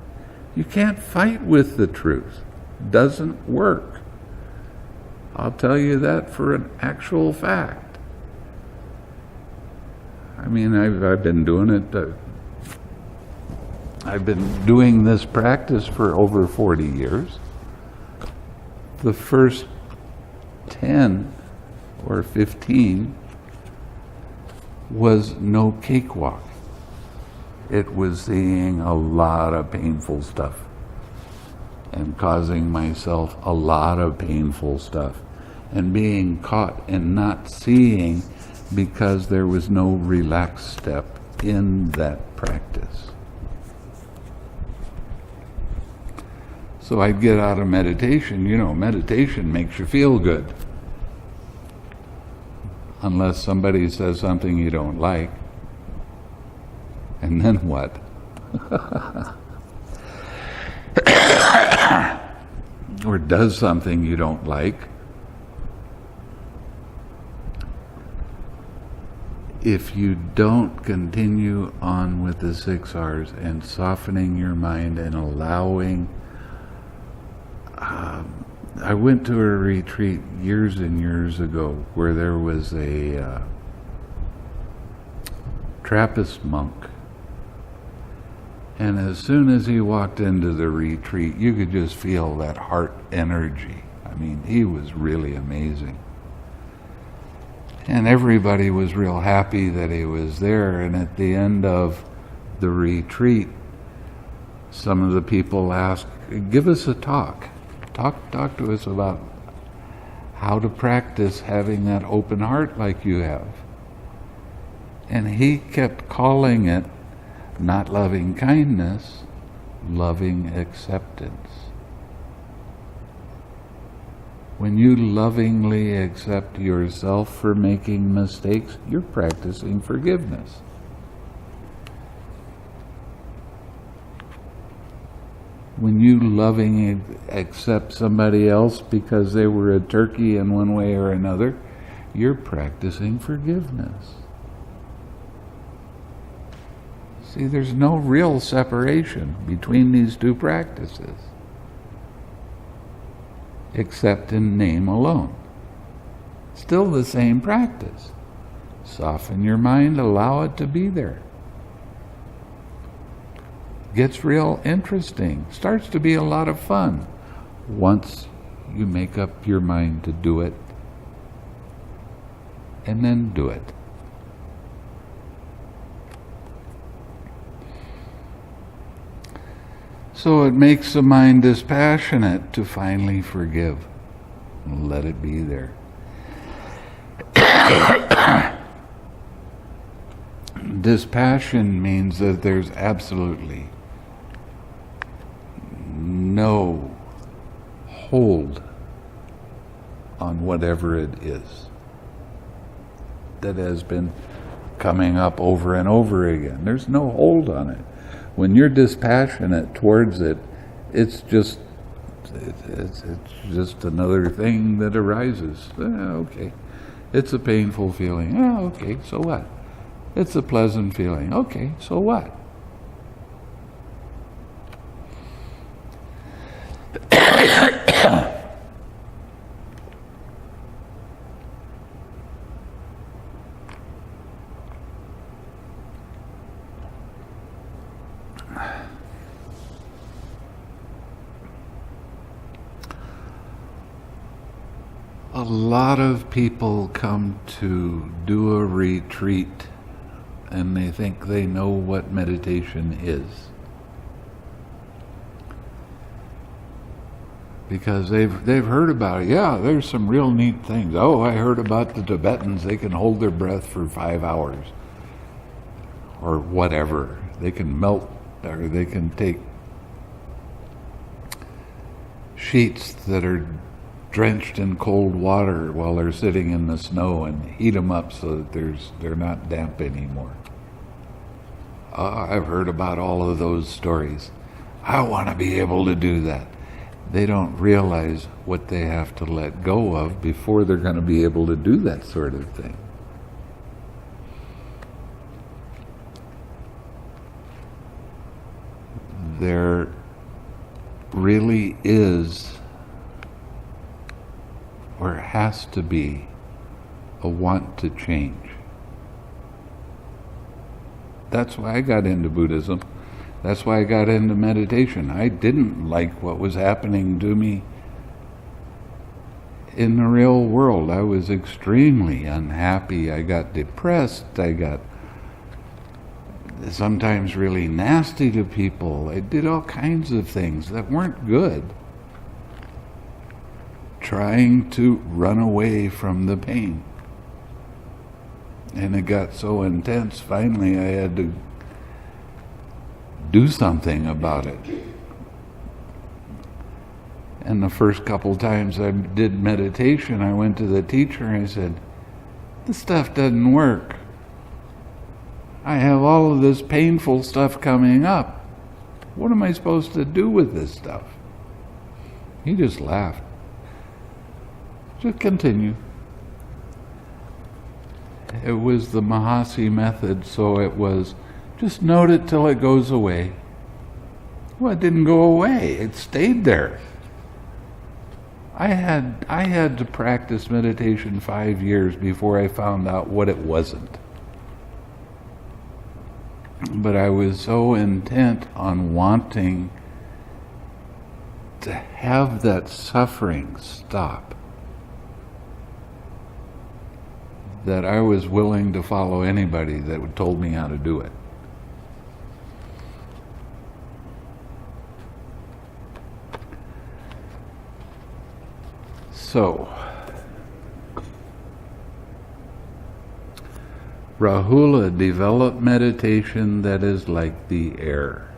You can't fight with the truth. Doesn't work. I'll tell you that for an actual fact. I mean, I've been doing it. I've been doing this practice for over 40 years. The first 10 or 15 was no cakewalk. It was seeing a lot of painful stuff and causing myself a lot of painful stuff and being caught and not seeing because there was no relaxed step in that practice. So I'd get out of meditation. You know, meditation makes you feel good. Unless somebody says something you don't like. And then what? Or does something you don't like. If you don't continue on with the 6 R's and softening your mind and allowing... I went to a retreat years and years ago where there was a Trappist monk. And as soon as he walked into the retreat, you could just feel that heart energy. I mean, he was really amazing. And everybody was real happy that he was there. And at the end of the retreat, some of the people asked, give us a talk. Talk to us about how to practice having that open heart like you have. And he kept calling it not loving kindness, loving acceptance. When you lovingly accept yourself for making mistakes, you're practicing forgiveness. When you lovingly accept somebody else because they were a turkey in one way or another, you're practicing forgiveness. See, there's no real separation between these two practices, except in name alone. Still the same practice. Soften your mind, allow it to be there. Gets real interesting, starts to be a lot of fun once you make up your mind to do it, and then do it. So it makes the mind dispassionate to finally forgive and let it be there. Dispassion means that there's absolutely no hold on whatever it is that has been coming up over and over again. There's no hold on it. When you're dispassionate towards it, it's just another thing that arises. Okay, it's a painful feeling. Okay, so what? It's a pleasant feeling. Okay, so what? A lot of people come to do a retreat and they think they know what meditation is. Because they've heard about it. Yeah, there's some real neat things. Oh, I heard about the Tibetans. They can hold their breath for 5 hours. Or whatever. They can melt, or they can take sheets that are drenched in cold water while they're sitting in the snow and heat them up so that they're not damp anymore. I've heard about all of those stories. I want to be able to do that. They don't realize what they have to let go of before they're going to be able to do that sort of thing. They're really is, or has to be, a want to change. That's why I got into Buddhism. That's why I got into meditation. I didn't like what was happening to me in the real world. I was extremely unhappy. I got depressed. I got sometimes really nasty to people. I did all kinds of things that weren't good, trying to run away from the pain. And it got so intense, finally I had to do something about it. And the first couple times I did meditation, I went to the teacher and I said, "This stuff doesn't work. I have all of this painful stuff coming up. What am I supposed to do with this stuff?" He just laughed. Just continue. It was the Mahasi method, so it was just note it till it goes away. Well, it didn't go away. It stayed there. I had to practice meditation 5 years before I found out what it wasn't. But I was so intent on wanting to have that suffering stop that I was willing to follow anybody that told me how to do it. So, Rahula developed meditation that is like the air.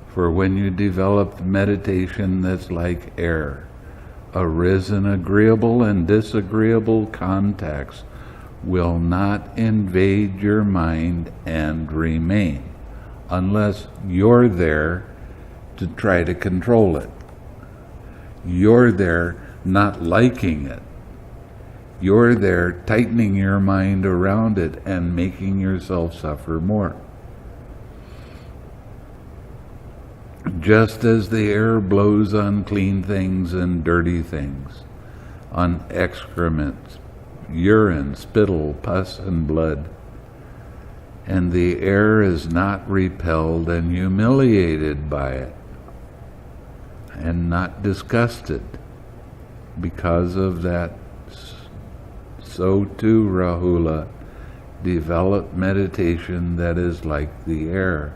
For when you develop meditation that's like air, arisen agreeable and disagreeable contacts will not invade your mind and remain, unless you're there to try to control it. You're there not liking it. You're there tightening your mind around it and making yourself suffer more. Just as the air blows on clean things and dirty things, on excrement, urine, spittle, pus, and blood, and the air is not repelled and humiliated by it, and not disgusted because of that, so too Rahula developed meditation that is like the air.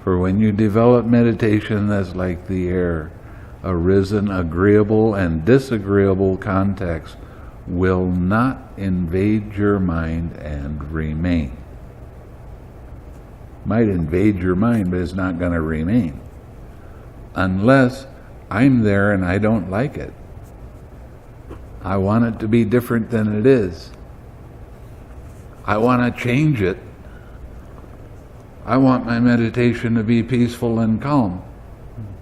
For when you develop meditation that's like the air, arisen agreeable and disagreeable contacts will not invade your mind and remain. Might invade your mind, but it's not going to remain. Unless I'm there and I don't like it. I want it to be different than it is. I want to change it. I want my meditation to be peaceful and calm.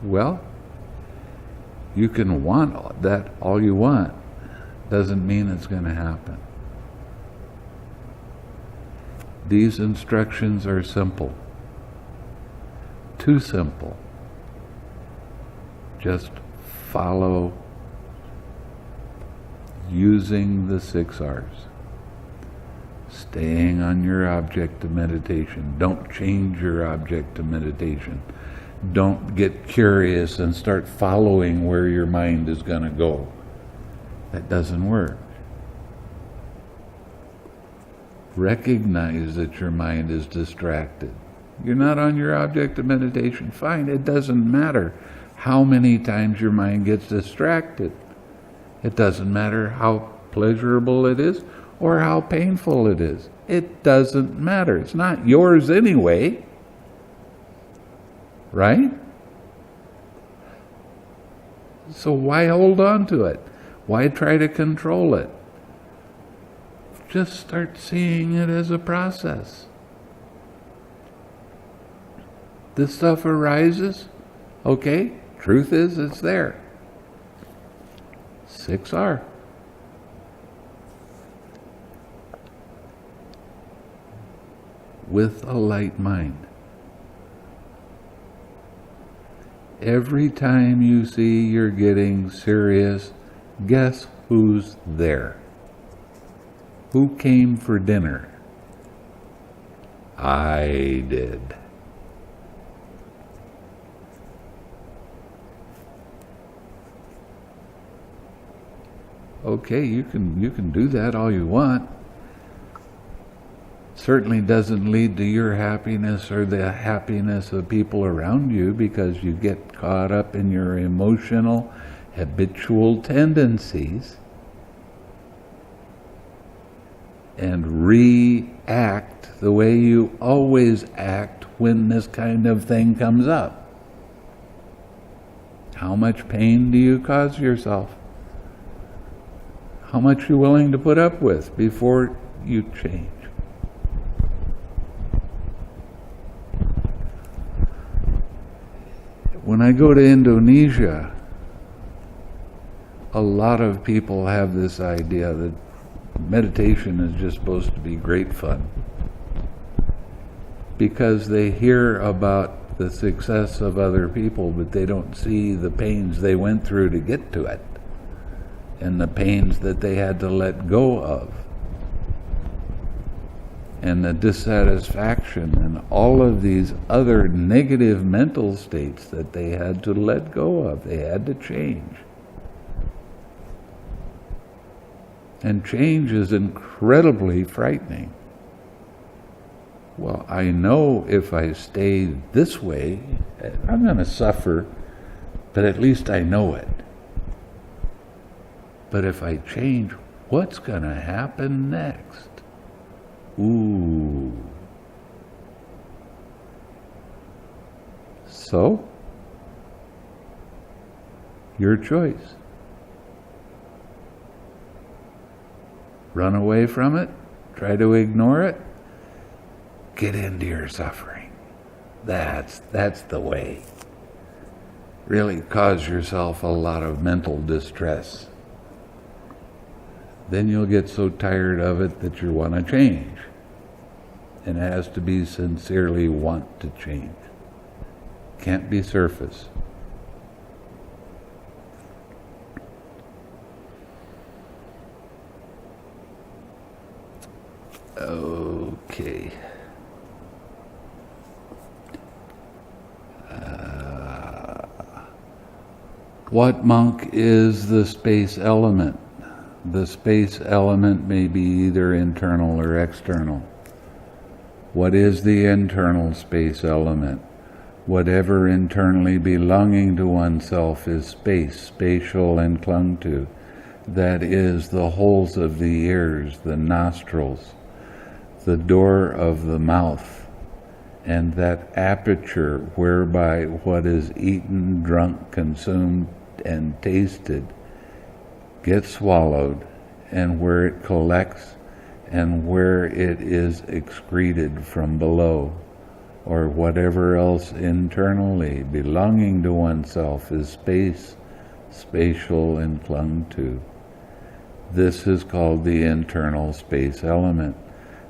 Well, you can want that all you want. Doesn't mean it's going to happen. These instructions are simple. Too simple. Just follow using the 6 R's. Staying on your object of meditation. Don't change your object of meditation. Don't get curious and start following where your mind is going to go. That doesn't work. Recognize that your mind is distracted. You're not on your object of meditation. Fine, it doesn't matter how many times your mind gets distracted. It doesn't matter how pleasurable it is or how painful it is. It doesn't matter. It's not yours anyway. Right? So why hold on to it? Why try to control it? Just start seeing it as a process. This stuff arises, okay? Truth is, it's there. 6 R. With a light mind. every time you see you're getting serious, guess who's there? Who came for dinner? I did. Okay, you can do that all you want. Certainly doesn't lead to your happiness or the happiness of people around you, because you get caught up in your emotional, habitual tendencies and react the way you always act when this kind of thing comes up. How much pain do you cause yourself? How much are you willing to put up with before you change? When I go to Indonesia, a lot of people have this idea that meditation is just supposed to be great fun, because they hear about the success of other people, but they don't see the pains they went through to get to it, and the pains that they had to let go of, and the dissatisfaction and all of these other negative mental states that they had to let go of, they had to change. And change is incredibly frightening. Well, I know if I stay this way, I'm going to suffer, but at least I know it. But if I change, what's going to happen next? Ooh. So, your choice. Run away from it, try to ignore it, get into your suffering. That's the way. Really cause yourself a lot of mental distress. Then you'll get so tired of it that you want to change. And it has to be sincerely want to change. Can't be surface. Okay. What monk is the space element? The space element may be either internal or external. What is the internal space element? Whatever internally belonging to oneself is space, spatial and clung to. That is the holes of the ears, the nostrils, the door of the mouth, and that aperture whereby what is eaten, drunk, consumed, and tasted gets swallowed, and where it collects, and where it is excreted from below, or whatever else internally belonging to oneself is space, spatial, and clung to. This is called the internal space element.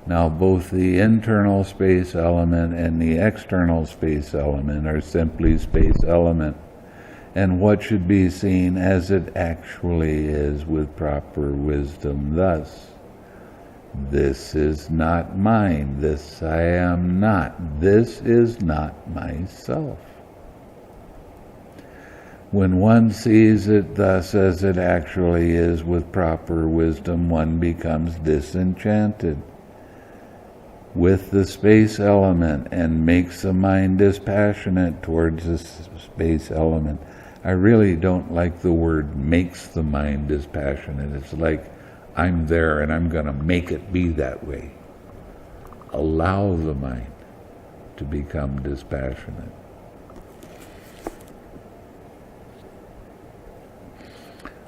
Now, both the internal space element and the external space element are simply space element, and what should be seen as it actually is with proper wisdom thus: this is not mine, this I am not, this is not myself. When one sees it thus as it actually is with proper wisdom, one becomes disenchanted with the space element and makes the mind dispassionate towards the space element. I really don't like the word makes the mind dispassionate. It's like I'm there and I'm going to make it be that way. Allow the mind to become dispassionate.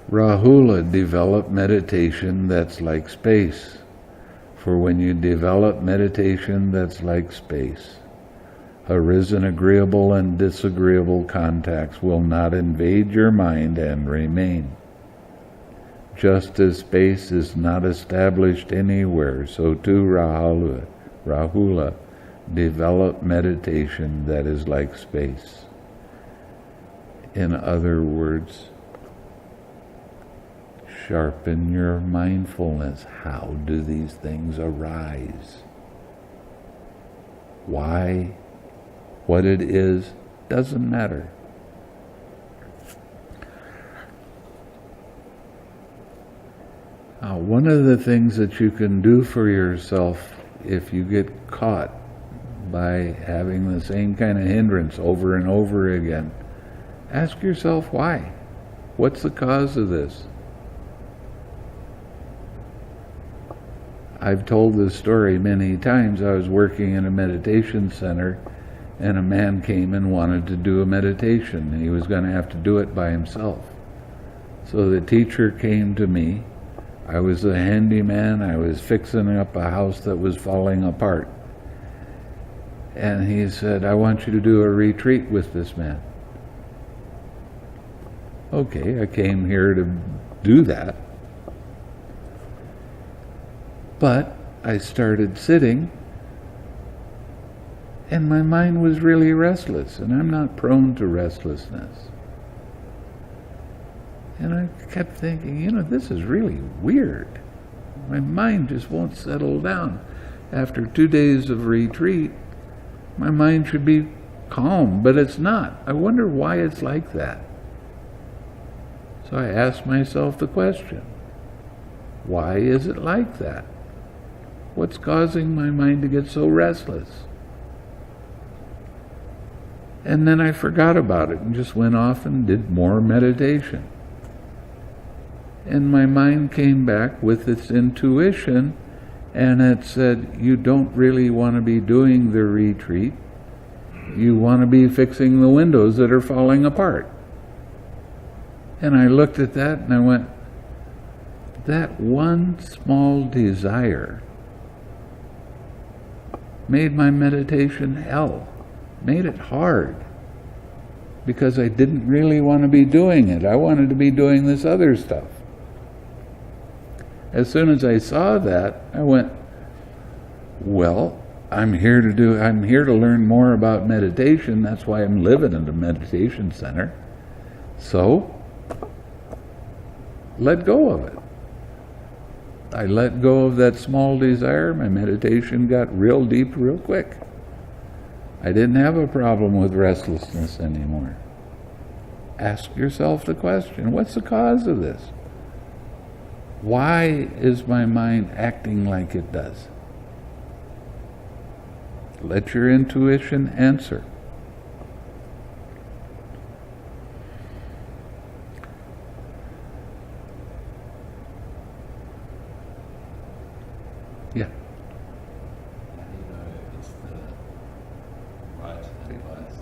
Rahula developed meditation that's like space. For when you develop meditation that's like space, arisen agreeable and disagreeable contacts will not invade your mind and remain. Just as space is not established anywhere, so too Rahula developed meditation that is like space. In other words, sharpen your mindfulness. How do these things arise? Why? What it is doesn't matter. Now, one of the things that you can do for yourself if you get caught by having the same kind of hindrance over and over again, ask yourself why. What's the cause of this? I've told this story many times. I was working in a meditation center, and a man came and wanted to do a meditation, and he was going to have to do it by himself. So the teacher came to me. I was a handyman. I was fixing up a house that was falling apart. And he said, I want you to do a retreat with this man. Okay, I came here to do that. But I started sitting, and my mind was really restless, and I'm not prone to restlessness. And I kept thinking, this is really weird. My mind just won't settle down. After 2 days of retreat, my mind should be calm, but it's not. I wonder why it's like that. So I asked myself the question, why is it like that? What's causing my mind to get so restless? And then I forgot about it and just went off and did more meditation. And my mind came back with its intuition, and it said, you don't really want to be doing the retreat. You want to be fixing the windows that are falling apart. And I looked at that and I went, that one small desire made my meditation hell, made it hard, because I didn't really want to be doing it. I wanted to be doing this other stuff. As soon as I saw that, I went, well, I'm here to learn more about meditation. That's why I'm living in a meditation center. So, let go of it. I let go of that small desire. My meditation got real deep real quick. I didn't have a problem with restlessness anymore. Ask yourself the question, what's the cause of this? Why is my mind acting like it does? Let your intuition answer. Yeah. How do you know it's the right advice?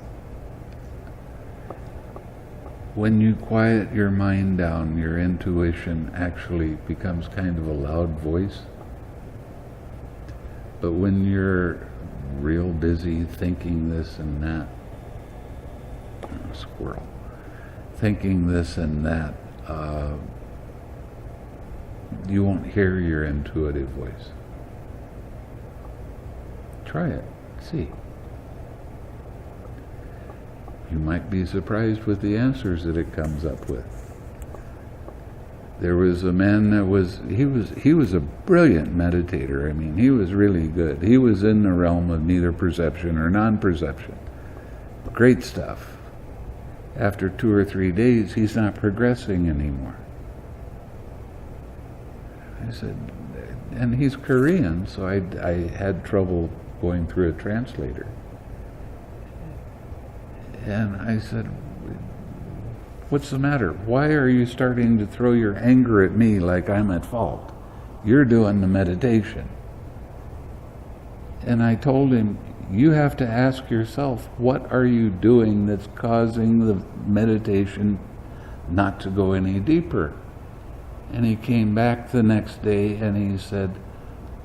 When you quiet your mind down, your intuition actually becomes kind of a loud voice. But when you're real busy thinking this and that, squirrel, thinking this and that, you won't hear your intuitive voice. Try it, see. You might be surprised with the answers that it comes up with. There was a man that he was a brilliant meditator. I mean, he was really good. He was in the realm of neither perception or non-perception. Great stuff. After 2 or 3 days, he's not progressing anymore. I said, and he's Korean, so I had trouble going through a translator. And I said, what's the matter? Why are you starting to throw your anger at me like I'm at fault? You're doing the meditation. And I told him, you have to ask yourself, what are you doing that's causing the meditation not to go any deeper? And he came back the next day and he said,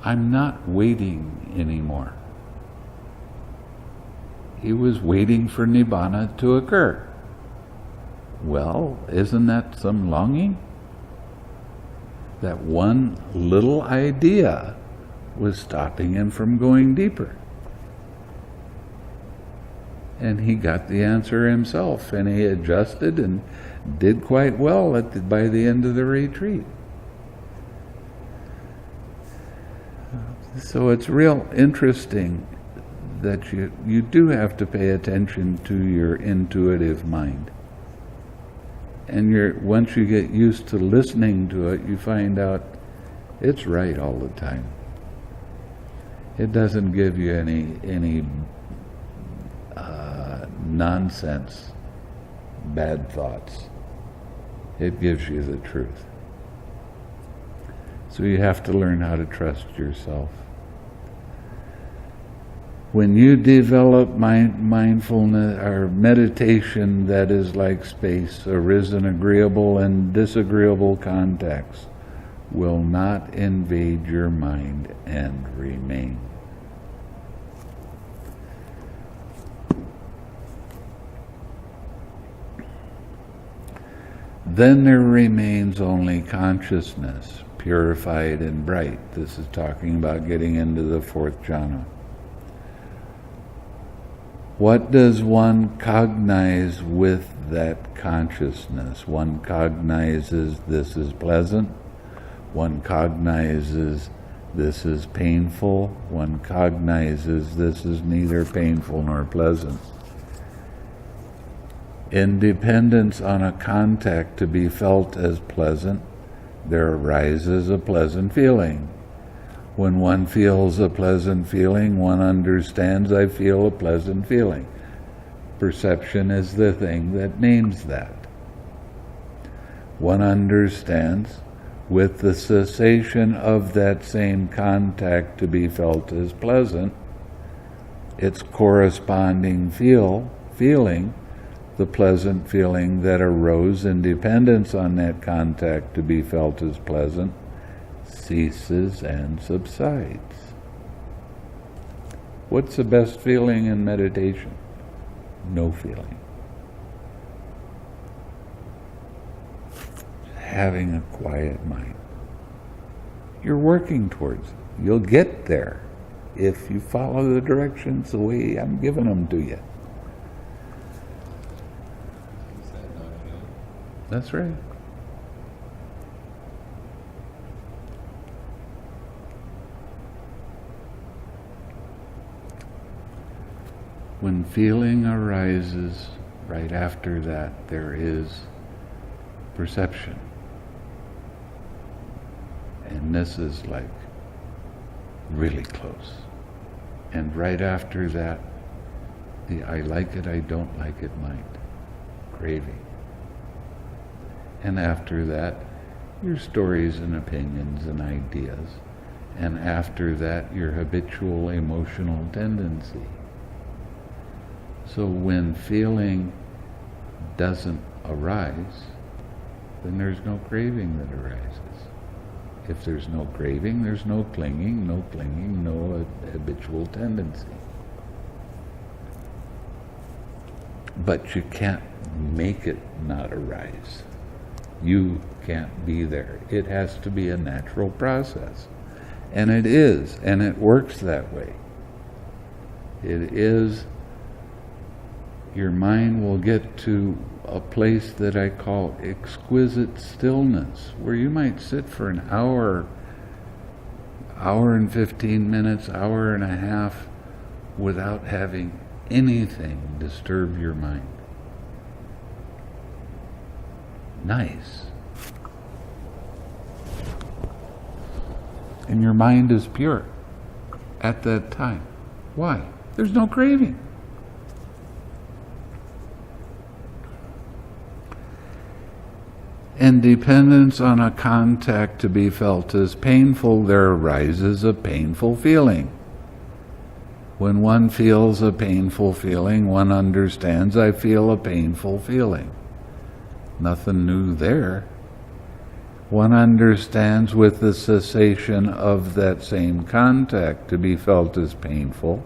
I'm not waiting anymore. He was waiting for Nibbana to occur. Well, isn't that some longing? That one little idea was stopping him from going deeper. And he got the answer himself, and he adjusted and did quite well by the end of the retreat. So it's real interesting that you do have to pay attention to your intuitive mind. And once you get used to listening to it, you find out it's right all the time. It doesn't give you any nonsense, bad thoughts. It gives you the truth. So you have to learn how to trust yourself. When you develop mindfulness or meditation that is like space, arisen agreeable and disagreeable contacts will not invade your mind and remain. Then there remains only consciousness, purified and bright. This is talking about getting into the fourth jhana. What does one cognize with that consciousness? One cognizes this is pleasant. One cognizes this is painful. One cognizes this is neither painful nor pleasant. In dependence on a contact to be felt as pleasant, there arises a pleasant feeling. When one feels a pleasant feeling, one understands I feel a pleasant feeling. Perception is the thing that names that. One understands with the cessation of that same contact to be felt as pleasant, its corresponding feeling, the pleasant feeling that arose in dependence on that contact to be felt as pleasant, ceases and subsides. What's the best feeling in meditation? No feeling. Having a quiet mind. You're working towards it. You'll get there if you follow the directions the way I'm giving them to you. Is that no feeling? That's right. When feeling arises, right after that there is perception. And this is like really close. And right after that, the I like it, I don't like it mind, craving. And after that, your stories and opinions and ideas. And after that, your habitual emotional tendency. So when feeling doesn't arise, then there's no craving that arises. If there's no craving, there's no clinging, no habitual tendency. But you can't make it not arise. You can't be there. It has to be a natural process. And it is, and it works that way. It is. Your mind will get to a place that I call exquisite stillness, where you might sit for an hour and 15 minutes, hour and a half, without having anything disturb your mind. Nice. And your mind is pure at that time. Why? There's no craving. In dependence on a contact to be felt as painful, there arises a painful feeling. When one feels a painful feeling, one understands I feel a painful feeling. Nothing new there. One understands with the cessation of that same contact to be felt as painful,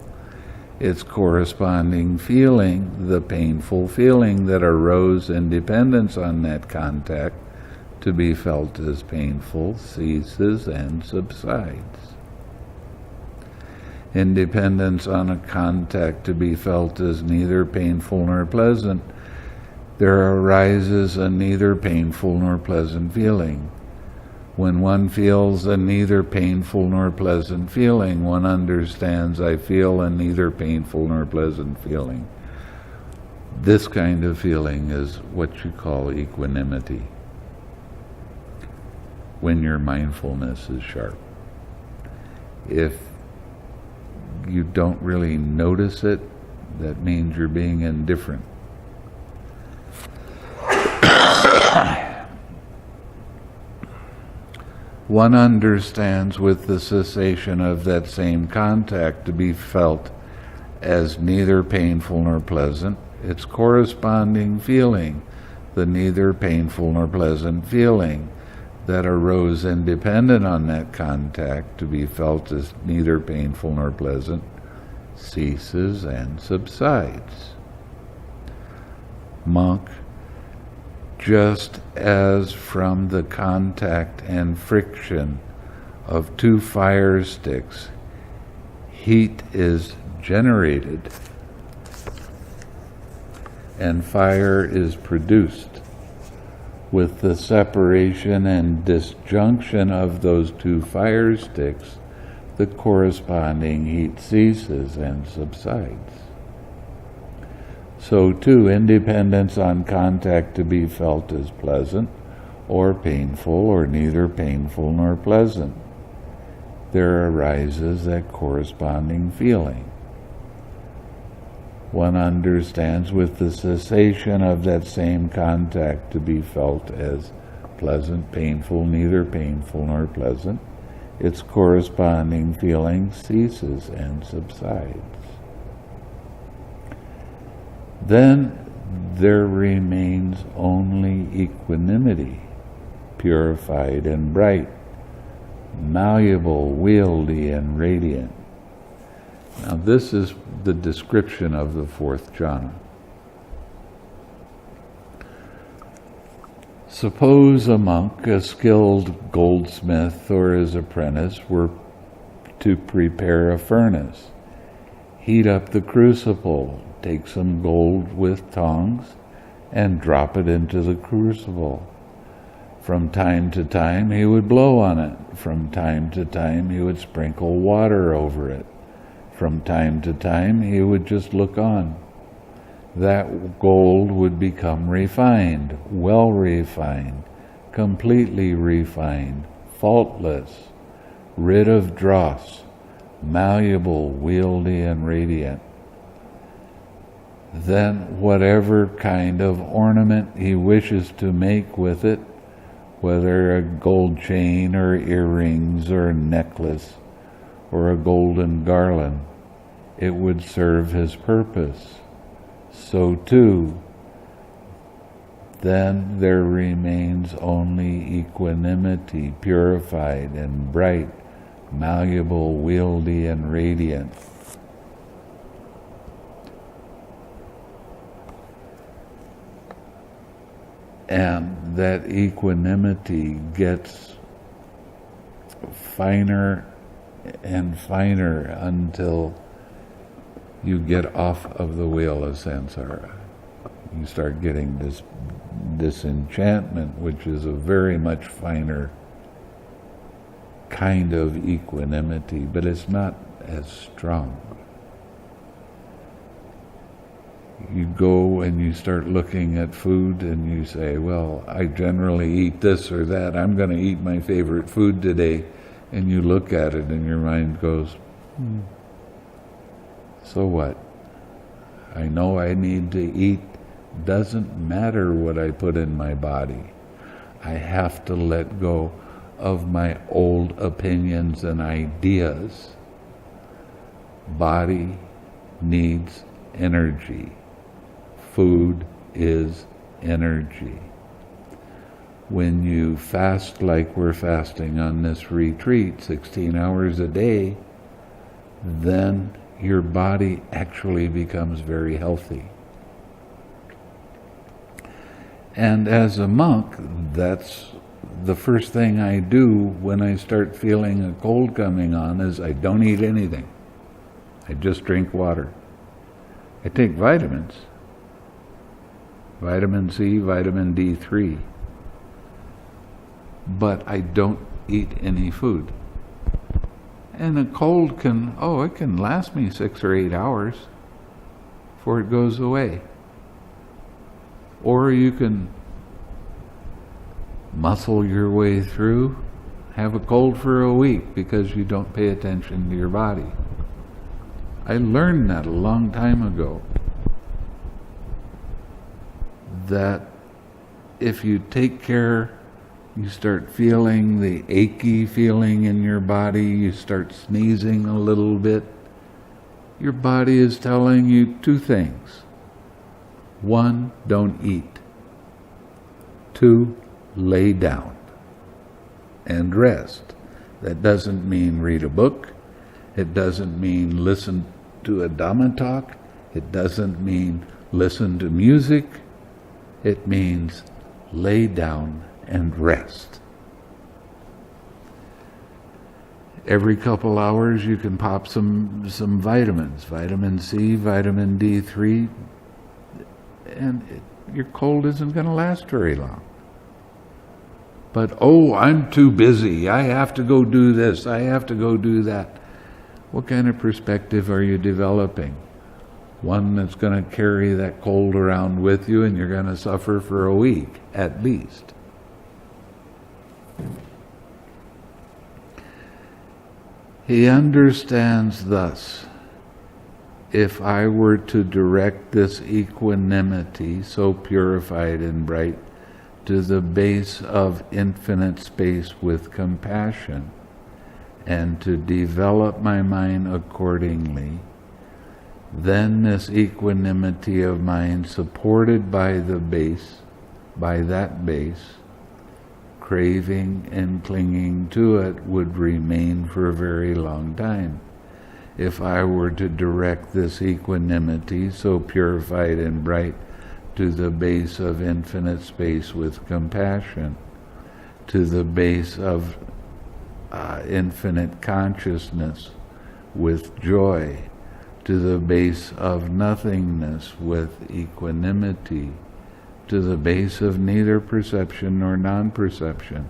its corresponding feeling, the painful feeling that arose in dependence on that contact to be felt as painful, ceases and subsides. independence on a contact to be felt as neither painful nor pleasant, there arises a neither painful nor pleasant feeling. When one feels a neither painful nor pleasant feeling, one understands I feel a neither painful nor pleasant feeling. This kind of feeling is what you call equanimity, when your mindfulness is sharp. If you don't really notice it, that means you're being indifferent. One understands with the cessation of that same contact to be felt as neither painful nor pleasant, its corresponding feeling, the neither painful nor pleasant feeling that arose independent on that contact to be felt as neither painful nor pleasant, ceases and subsides. Monk, just as from the contact and friction of two fire sticks, heat is generated and fire is produced, with the separation and disjunction of those two fire sticks, the corresponding heat ceases and subsides. So too, independence on contact to be felt as pleasant or painful or neither painful nor pleasant, there arises that corresponding feeling. One understands with the cessation of that same contact to be felt as pleasant, painful, neither painful nor pleasant, its corresponding feeling ceases and subsides. Then there remains only equanimity, purified and bright, malleable, wieldy, and radiant. Now this is the description of the fourth jhana. Suppose a monk, a skilled goldsmith or his apprentice, were to prepare a furnace, heat up the crucible, take some gold with tongs, and drop it into the crucible. From time to time he would blow on it. From time to time he would sprinkle water over it. From time to time he would just look on. That gold would become refined, well refined, completely refined, faultless, rid of dross, malleable, wieldy, and radiant. Then whatever kind of ornament he wishes to make with it, whether a gold chain or earrings or necklace or a golden garland, it would serve his purpose. So too, then there remains only equanimity, purified and bright, malleable, wieldy, and radiant. And that equanimity gets finer and finer until you get off of the wheel of samsara. You start getting this disenchantment, which is a very much finer kind of equanimity, but it's not as strong. You go and you start looking at food and you say, well, I generally eat this or that. I'm going to eat my favorite food today. And you look at it and your mind goes, so what? I know I need to eat. Doesn't matter what I put in my body. I have to let go of my old opinions and ideas. Body needs energy. Food is energy. When you fast like we're fasting on this retreat, 16 hours a day, then your body actually becomes very healthy. And as a monk, that's the first thing I do when I start feeling a cold coming on is I don't eat anything. I just drink water. I take vitamins. Vitamin C, vitamin D3. But I don't eat any food. And a cold it can last me 6 or 8 hours before it goes away. Or you can muscle your way through, have a cold for a week because you don't pay attention to your body. I learned that a long time ago, that if you take care, you start feeling the achy feeling in your body, you start sneezing a little bit, your body is telling you 2 things. 1, don't eat. 2, lay down and rest. That doesn't mean read a book. It doesn't mean listen to a Dhamma talk. It doesn't mean listen to music. It means lay down and rest. Every couple hours you can pop some vitamins, vitamin C, vitamin D3, and your cold isn't going to last very long. But, I'm too busy, I have to go do this, I have to go do that. What kind of perspective are you developing? One that's going to carry that cold around with you and you're going to suffer for a week, at least. He understands thus, if I were to direct this equanimity, so purified and bright, to the base of infinite space with compassion, and to develop my mind accordingly, then this equanimity of mind, supported by that base, craving and clinging to it, would remain for a very long time. If I were to direct this equanimity, so purified and bright, to the base of infinite space with compassion, to the base of infinite consciousness with joy, to the base of nothingness with equanimity, to the base of neither perception nor non-perception,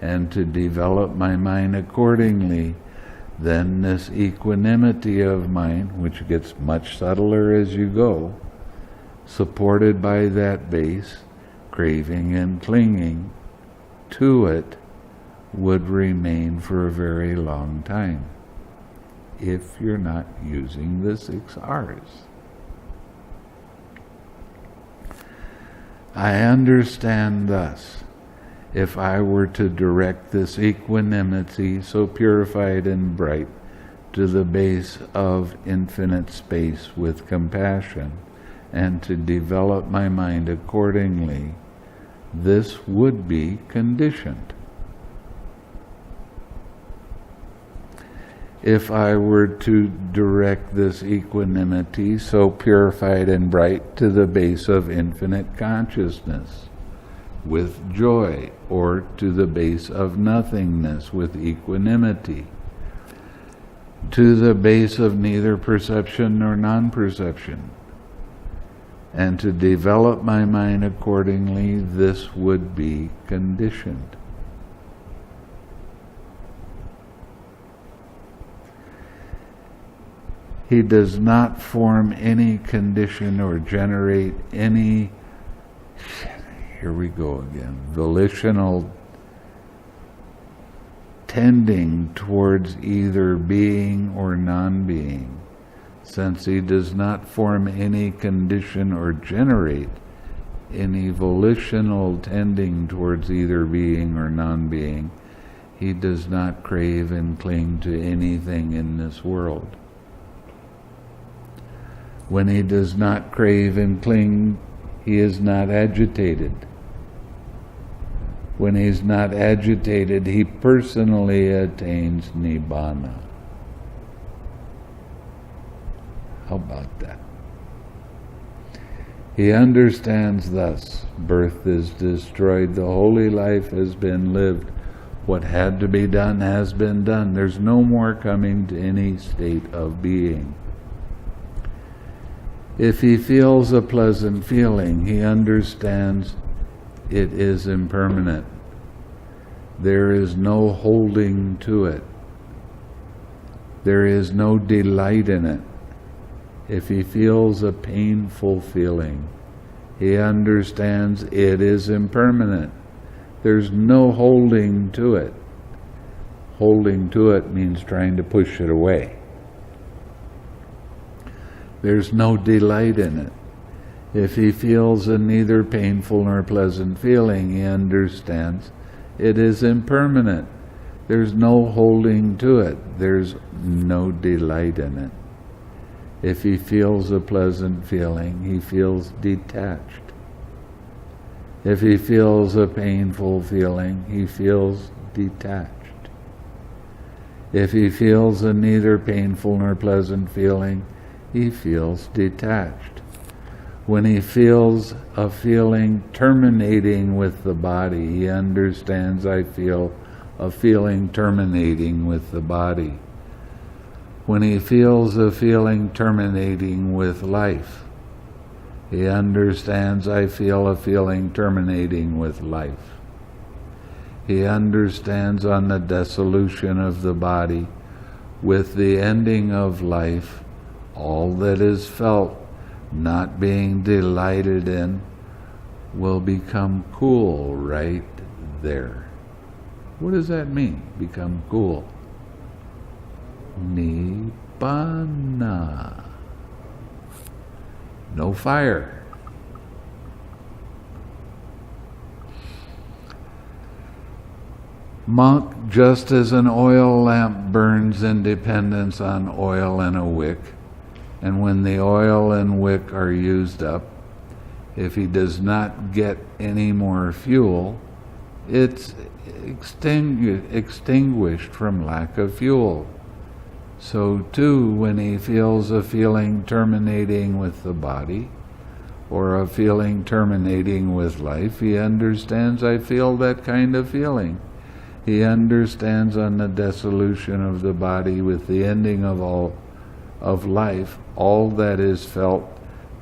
and to develop my mind accordingly, then this equanimity of mind, which gets much subtler as you go, supported by that base, craving and clinging to it, would remain for a very long time, if you're not using the 6 R's. I understand thus, if I were to direct this equanimity, so purified and bright, to the base of infinite space with compassion, and to develop my mind accordingly, this would be conditioned. If I were to direct this equanimity, so purified and bright, to the base of infinite consciousness with joy, or to the base of nothingness with equanimity, to the base of neither perception nor non-perception, and to develop my mind accordingly, this would be conditioned. He does not form any condition or generate any, here we go again, volitional tending towards either being or non-being, since he does not form any condition or generate any volitional tending towards either being or non-being. He does not crave and cling to anything in this world. When he does not crave and cling, he is not agitated. When he's not agitated, he personally attains nibbana. How about that? He understands thus, birth is destroyed, the holy life has been lived, what had to be done has been done. There's no more coming to any state of being. If he feels a pleasant feeling, he understands it is impermanent. There is no holding to it. There is no delight in it. If he feels a painful feeling, he understands it is impermanent. There's no holding to it. Holding to it means trying to push it away. There's no delight in it. If he feels a neither painful nor pleasant feeling, he understands it is impermanent. There's no holding to it. There's no delight in it. If he feels a pleasant feeling, he feels detached. If he feels a painful feeling, he feels detached. If he feels a neither painful nor pleasant feeling, he feels detached. When he feels a feeling terminating with the body, he understands I feel a feeling terminating with the body. When he feels a feeling terminating with life, he understands I feel a feeling terminating with life. He understands on the dissolution of the body, with the ending of life, all that is felt, not being delighted in, will become cool right there. What does that mean, become cool? Nibbana. No fire. Monk, just as an oil lamp burns in dependence on oil and a wick, and when the oil and wick are used up, if he does not get any more fuel, it's extinguished from lack of fuel. So too, when he feels a feeling terminating with the body, or a feeling terminating with life, he understands I feel that kind of feeling. He understands on the dissolution of the body, with the ending of all of life, all that is felt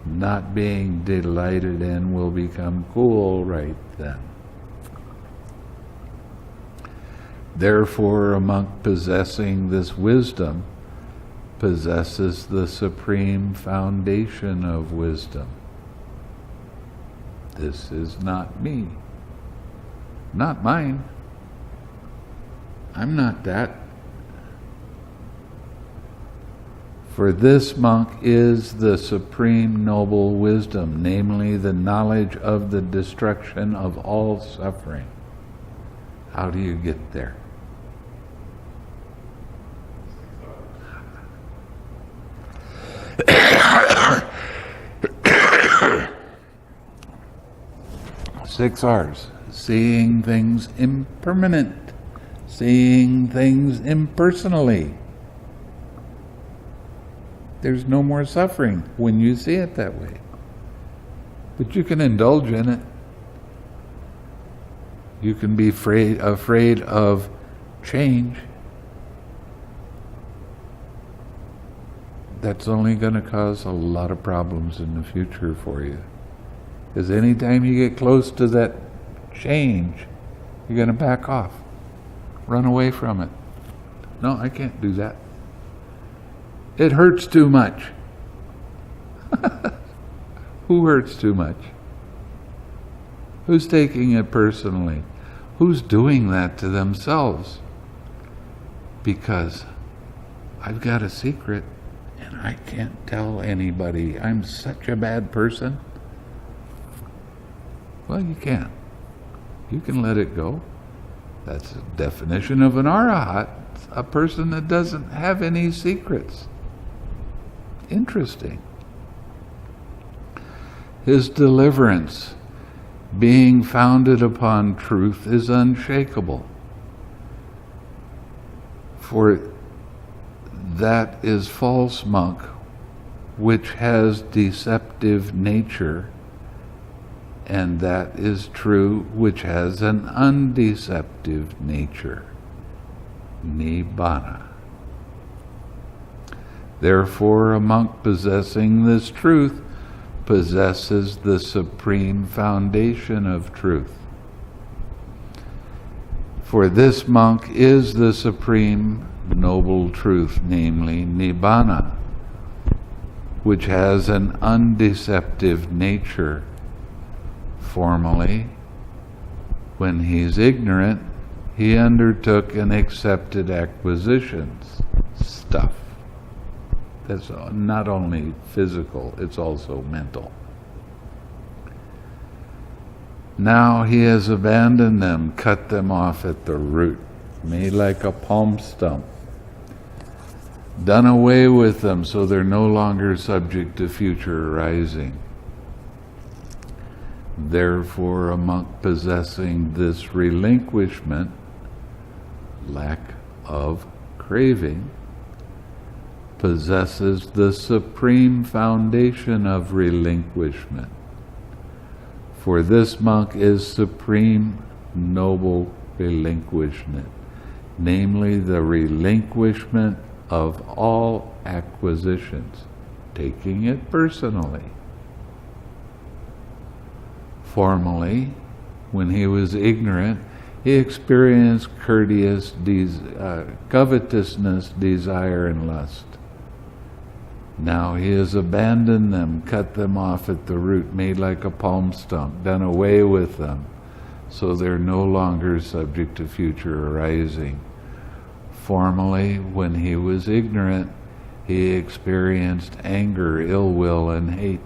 not being delighted in will become cool right then. Therefore, a monk possessing this wisdom possesses the supreme foundation of wisdom. This is not me, not mine. I'm not that. For this monk is the supreme noble wisdom, namely the knowledge of the destruction of all suffering. How do you get there? Six R's. Seeing things impermanent. Seeing things impersonally. There's no more suffering when you see it that way. But you can indulge in it. You can be afraid of change. That's only going to cause a lot of problems in the future for you. Because anytime you get close to that change, you're going to back off. Run away from it. No, I can't do that. It hurts too much. Who hurts too much? Who's taking it personally? Who's doing that to themselves? Because I've got a secret and I can't tell anybody. I'm such a bad person. Well, you can. You can let it go. That's the definition of an arahat, a person that doesn't have any secrets. Interesting. His deliverance, being founded upon truth, is unshakable. For that is false monk, which has deceptive nature, and that is true, which has an undeceptive nature. Nibbana. Therefore, a monk possessing this truth possesses the supreme foundation of truth. For this monk is the supreme noble truth, namely Nibbana, which has an undeceptive nature. Formerly, when he's ignorant, he undertook and accepted acquisitions, stuff. That's not only physical, it's also mental. Now he has abandoned them, cut them off at the root, made like a palm stump, done away with them so they're no longer subject to future arising. Therefore, a monk possessing this relinquishment, lack of craving, possesses the supreme foundation of relinquishment. For this monk is supreme noble relinquishment, namely the relinquishment of all acquisitions, taking it personally. Formerly, when he was ignorant, he experienced covetousness, desire, and lust. Now he has abandoned them, cut them off at the root, made like a palm stump, done away with them, so they're no longer subject to future arising. Formerly, when he was ignorant, he experienced anger, ill will, and hate.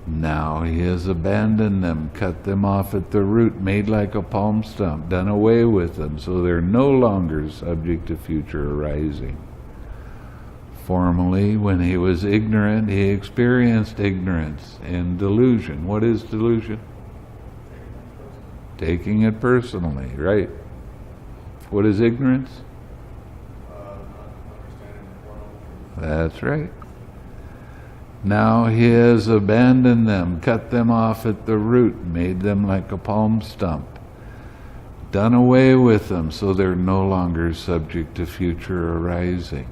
Now he has abandoned them, cut them off at the root, made like a palm stump, done away with them, so they're no longer subject to future arising. Formerly, when he was ignorant, he experienced ignorance and delusion. What is delusion? Taking it personally, right? What is ignorance? That's right. Now he has abandoned them, cut them off at the root, made them like a palm stump, done away with them so they're no longer subject to future arising.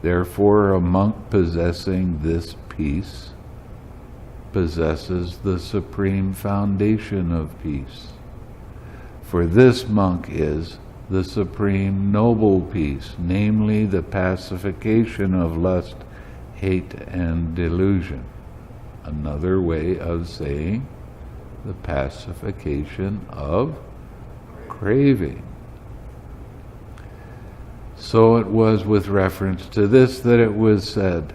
Therefore, a monk possessing this peace possesses the supreme foundation of peace. For this monk is the supreme noble peace, namely the pacification of lust, hate, and delusion. Another way of saying the pacification of craving. So it was with reference to this that it was said,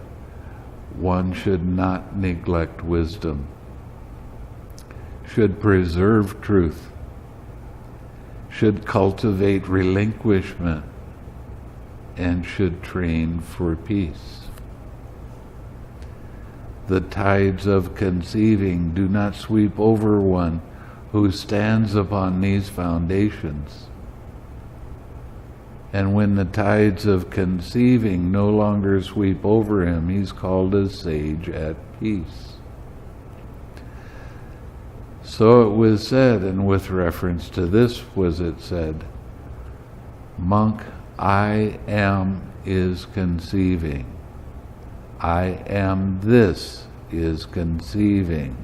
one should not neglect wisdom, should preserve truth, should cultivate relinquishment, and should train for peace. The tides of conceiving do not sweep over one who stands upon these foundations. And when the tides of conceiving no longer sweep over him, he's called a sage at peace. So it was said, and with reference to this was it said, monk, I am is conceiving. I am this is conceiving.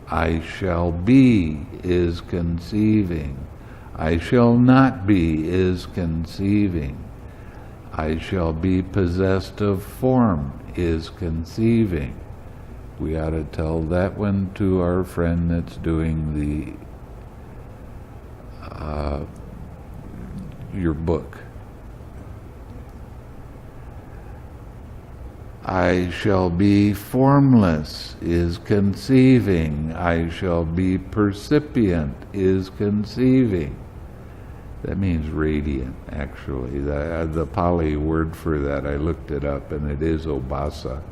I shall be is conceiving. I shall not be is conceiving. I shall be possessed of form is conceiving. We ought to tell that one to our friend that's doing your book. I shall be formless is conceiving. I shall be percipient is conceiving. That means radiant, actually. The Pali word for that, I looked it up, and it is obasa,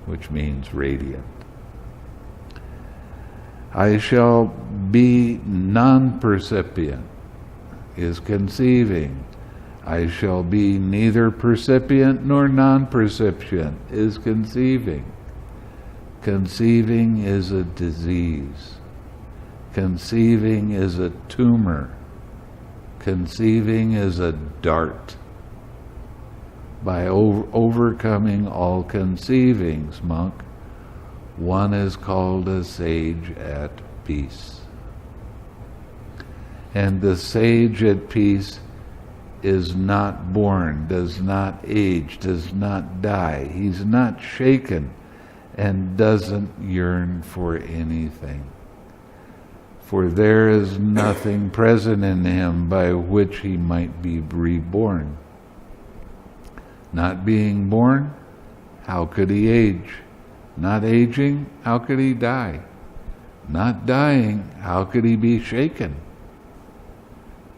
which means radiant. I shall be non-percipient is conceiving. I shall be neither percipient nor non-percipient is conceiving. Conceiving is a disease. Conceiving is a tumor. Conceiving is a dart. By overcoming all conceivings, monk, one is called a sage at peace. And the sage at peace is not born, does not age, does not die. He's not shaken and doesn't yearn for anything. For there is nothing present in him by which he might be reborn. Not being born, how could he age? Not aging, how could he die? Not dying, how could he be shaken?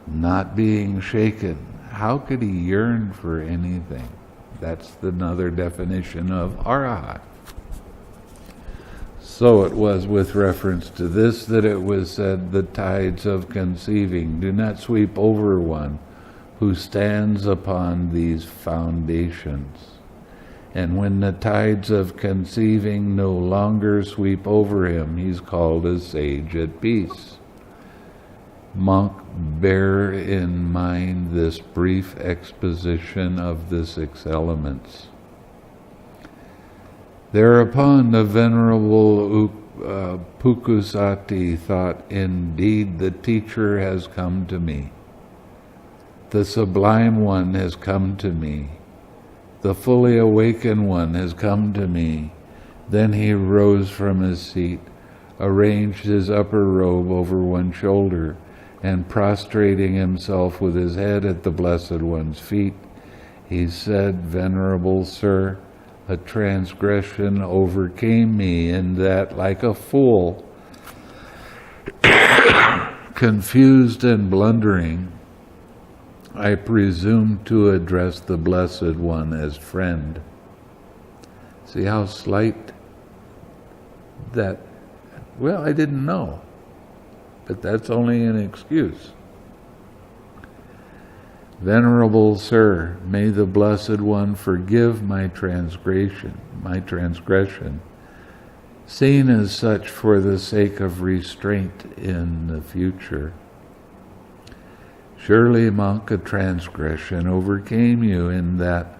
Not being shaken, how could he yearn for anything? That's another definition of arahat. So it was with reference to this that it was said, the tides of conceiving do not sweep over one who stands upon these foundations. And when the tides of conceiving no longer sweep over him, he's called a sage at peace. Monk, bear in mind this brief exposition of the 6 elements. Thereupon the Venerable Pukusati thought, indeed the teacher has come to me. The Sublime One has come to me. The fully awakened one has come to me. Then he rose from his seat, arranged his upper robe over one shoulder, and prostrating himself with his head at the Blessed One's feet, he said, Venerable Sir, a transgression overcame me in that, like a fool, confused and blundering, I presumed to address the Blessed One as friend. See how slight that, well, I didn't know, but that's only an excuse. Venerable Sir, may the Blessed One forgive my transgression, seen as such for the sake of restraint in the future. Surely, monk, a transgression overcame you in that,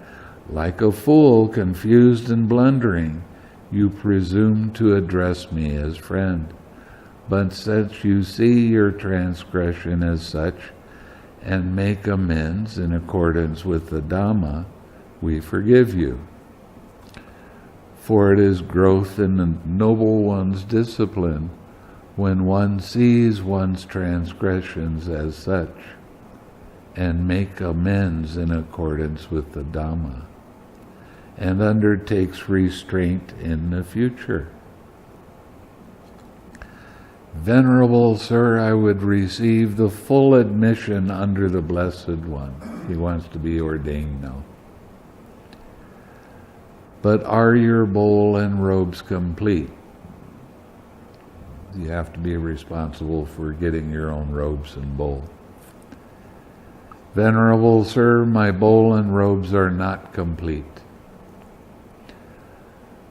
like a fool, confused and blundering, you presumed to address me as friend. But since you see your transgression as such, and make amends in accordance with the Dhamma, we forgive you. For it is growth in the Noble One's discipline when one sees one's transgressions as such, and make amends in accordance with the Dhamma, and undertakes restraint in the future. Venerable Sir, I would receive the full admission under the Blessed One. He wants to be ordained now. But are your bowl and robes complete? You have to be responsible for getting your own robes and bowl. Venerable Sir, my bowl and robes are not complete.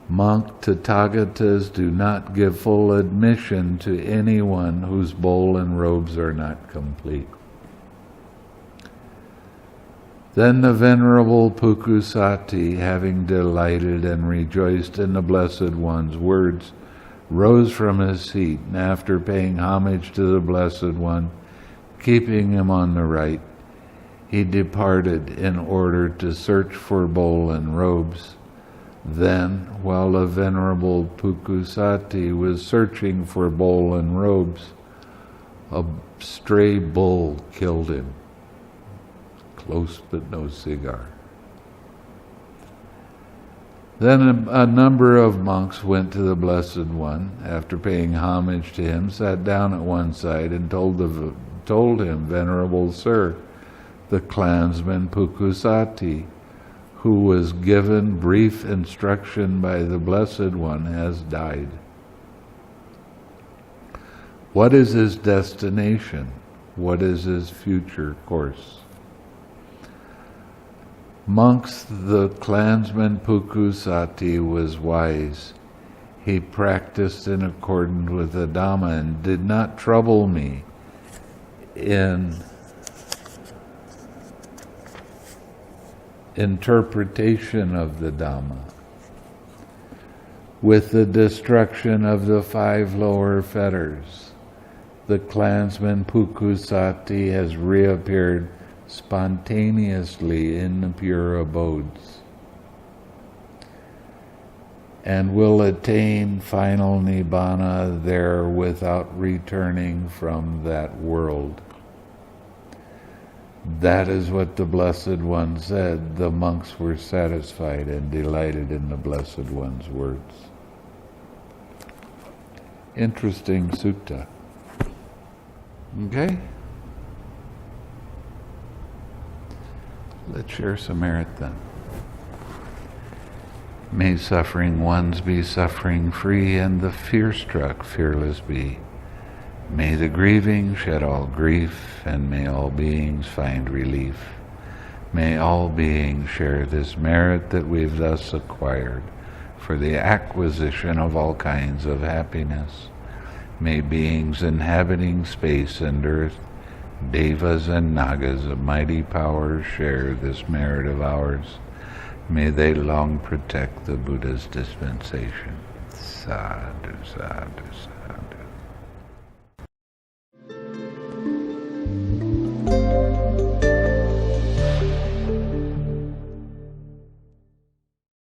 Monk, Tathagatas do not give full admission to anyone whose bowl and robes are not complete. Then the Venerable Pukusati, having delighted and rejoiced in the Blessed One's words, rose from his seat, and after paying homage to the Blessed One, keeping him on the right, he departed in order to search for bowl and robes. Then, while the Venerable Pukusati was searching for bowl and robes, a stray bull killed him. Close but no cigar. Then a number of monks went to the Blessed One, after paying homage to him, sat down at one side and told him, Venerable Sir, the clansman Pukusati, who was given brief instruction by the Blessed One, has died. What is his destination? What is his future course? Monks, the clansman Pukusati was wise. He practiced in accordance with the Dhamma and did not trouble me in interpretation of the Dhamma. With the destruction of the 5 lower fetters, the clansman Pukusati has reappeared spontaneously in the pure abodes and will attain final nibbana there without returning from that world. That is what the Blessed One said. The monks were satisfied and delighted in the Blessed One's words. Interesting sutta. Okay? Let's share some merit then. May suffering ones be suffering free, and the fear-struck fearless be. May the grieving shed all grief, and may all beings find relief. May all beings share this merit that we've thus acquired for the acquisition of all kinds of happiness. May beings inhabiting space and earth, devas and nagas of mighty powers share this merit of ours. May they long protect the Buddha's dispensation. Sadhu, sadhu, sadhu.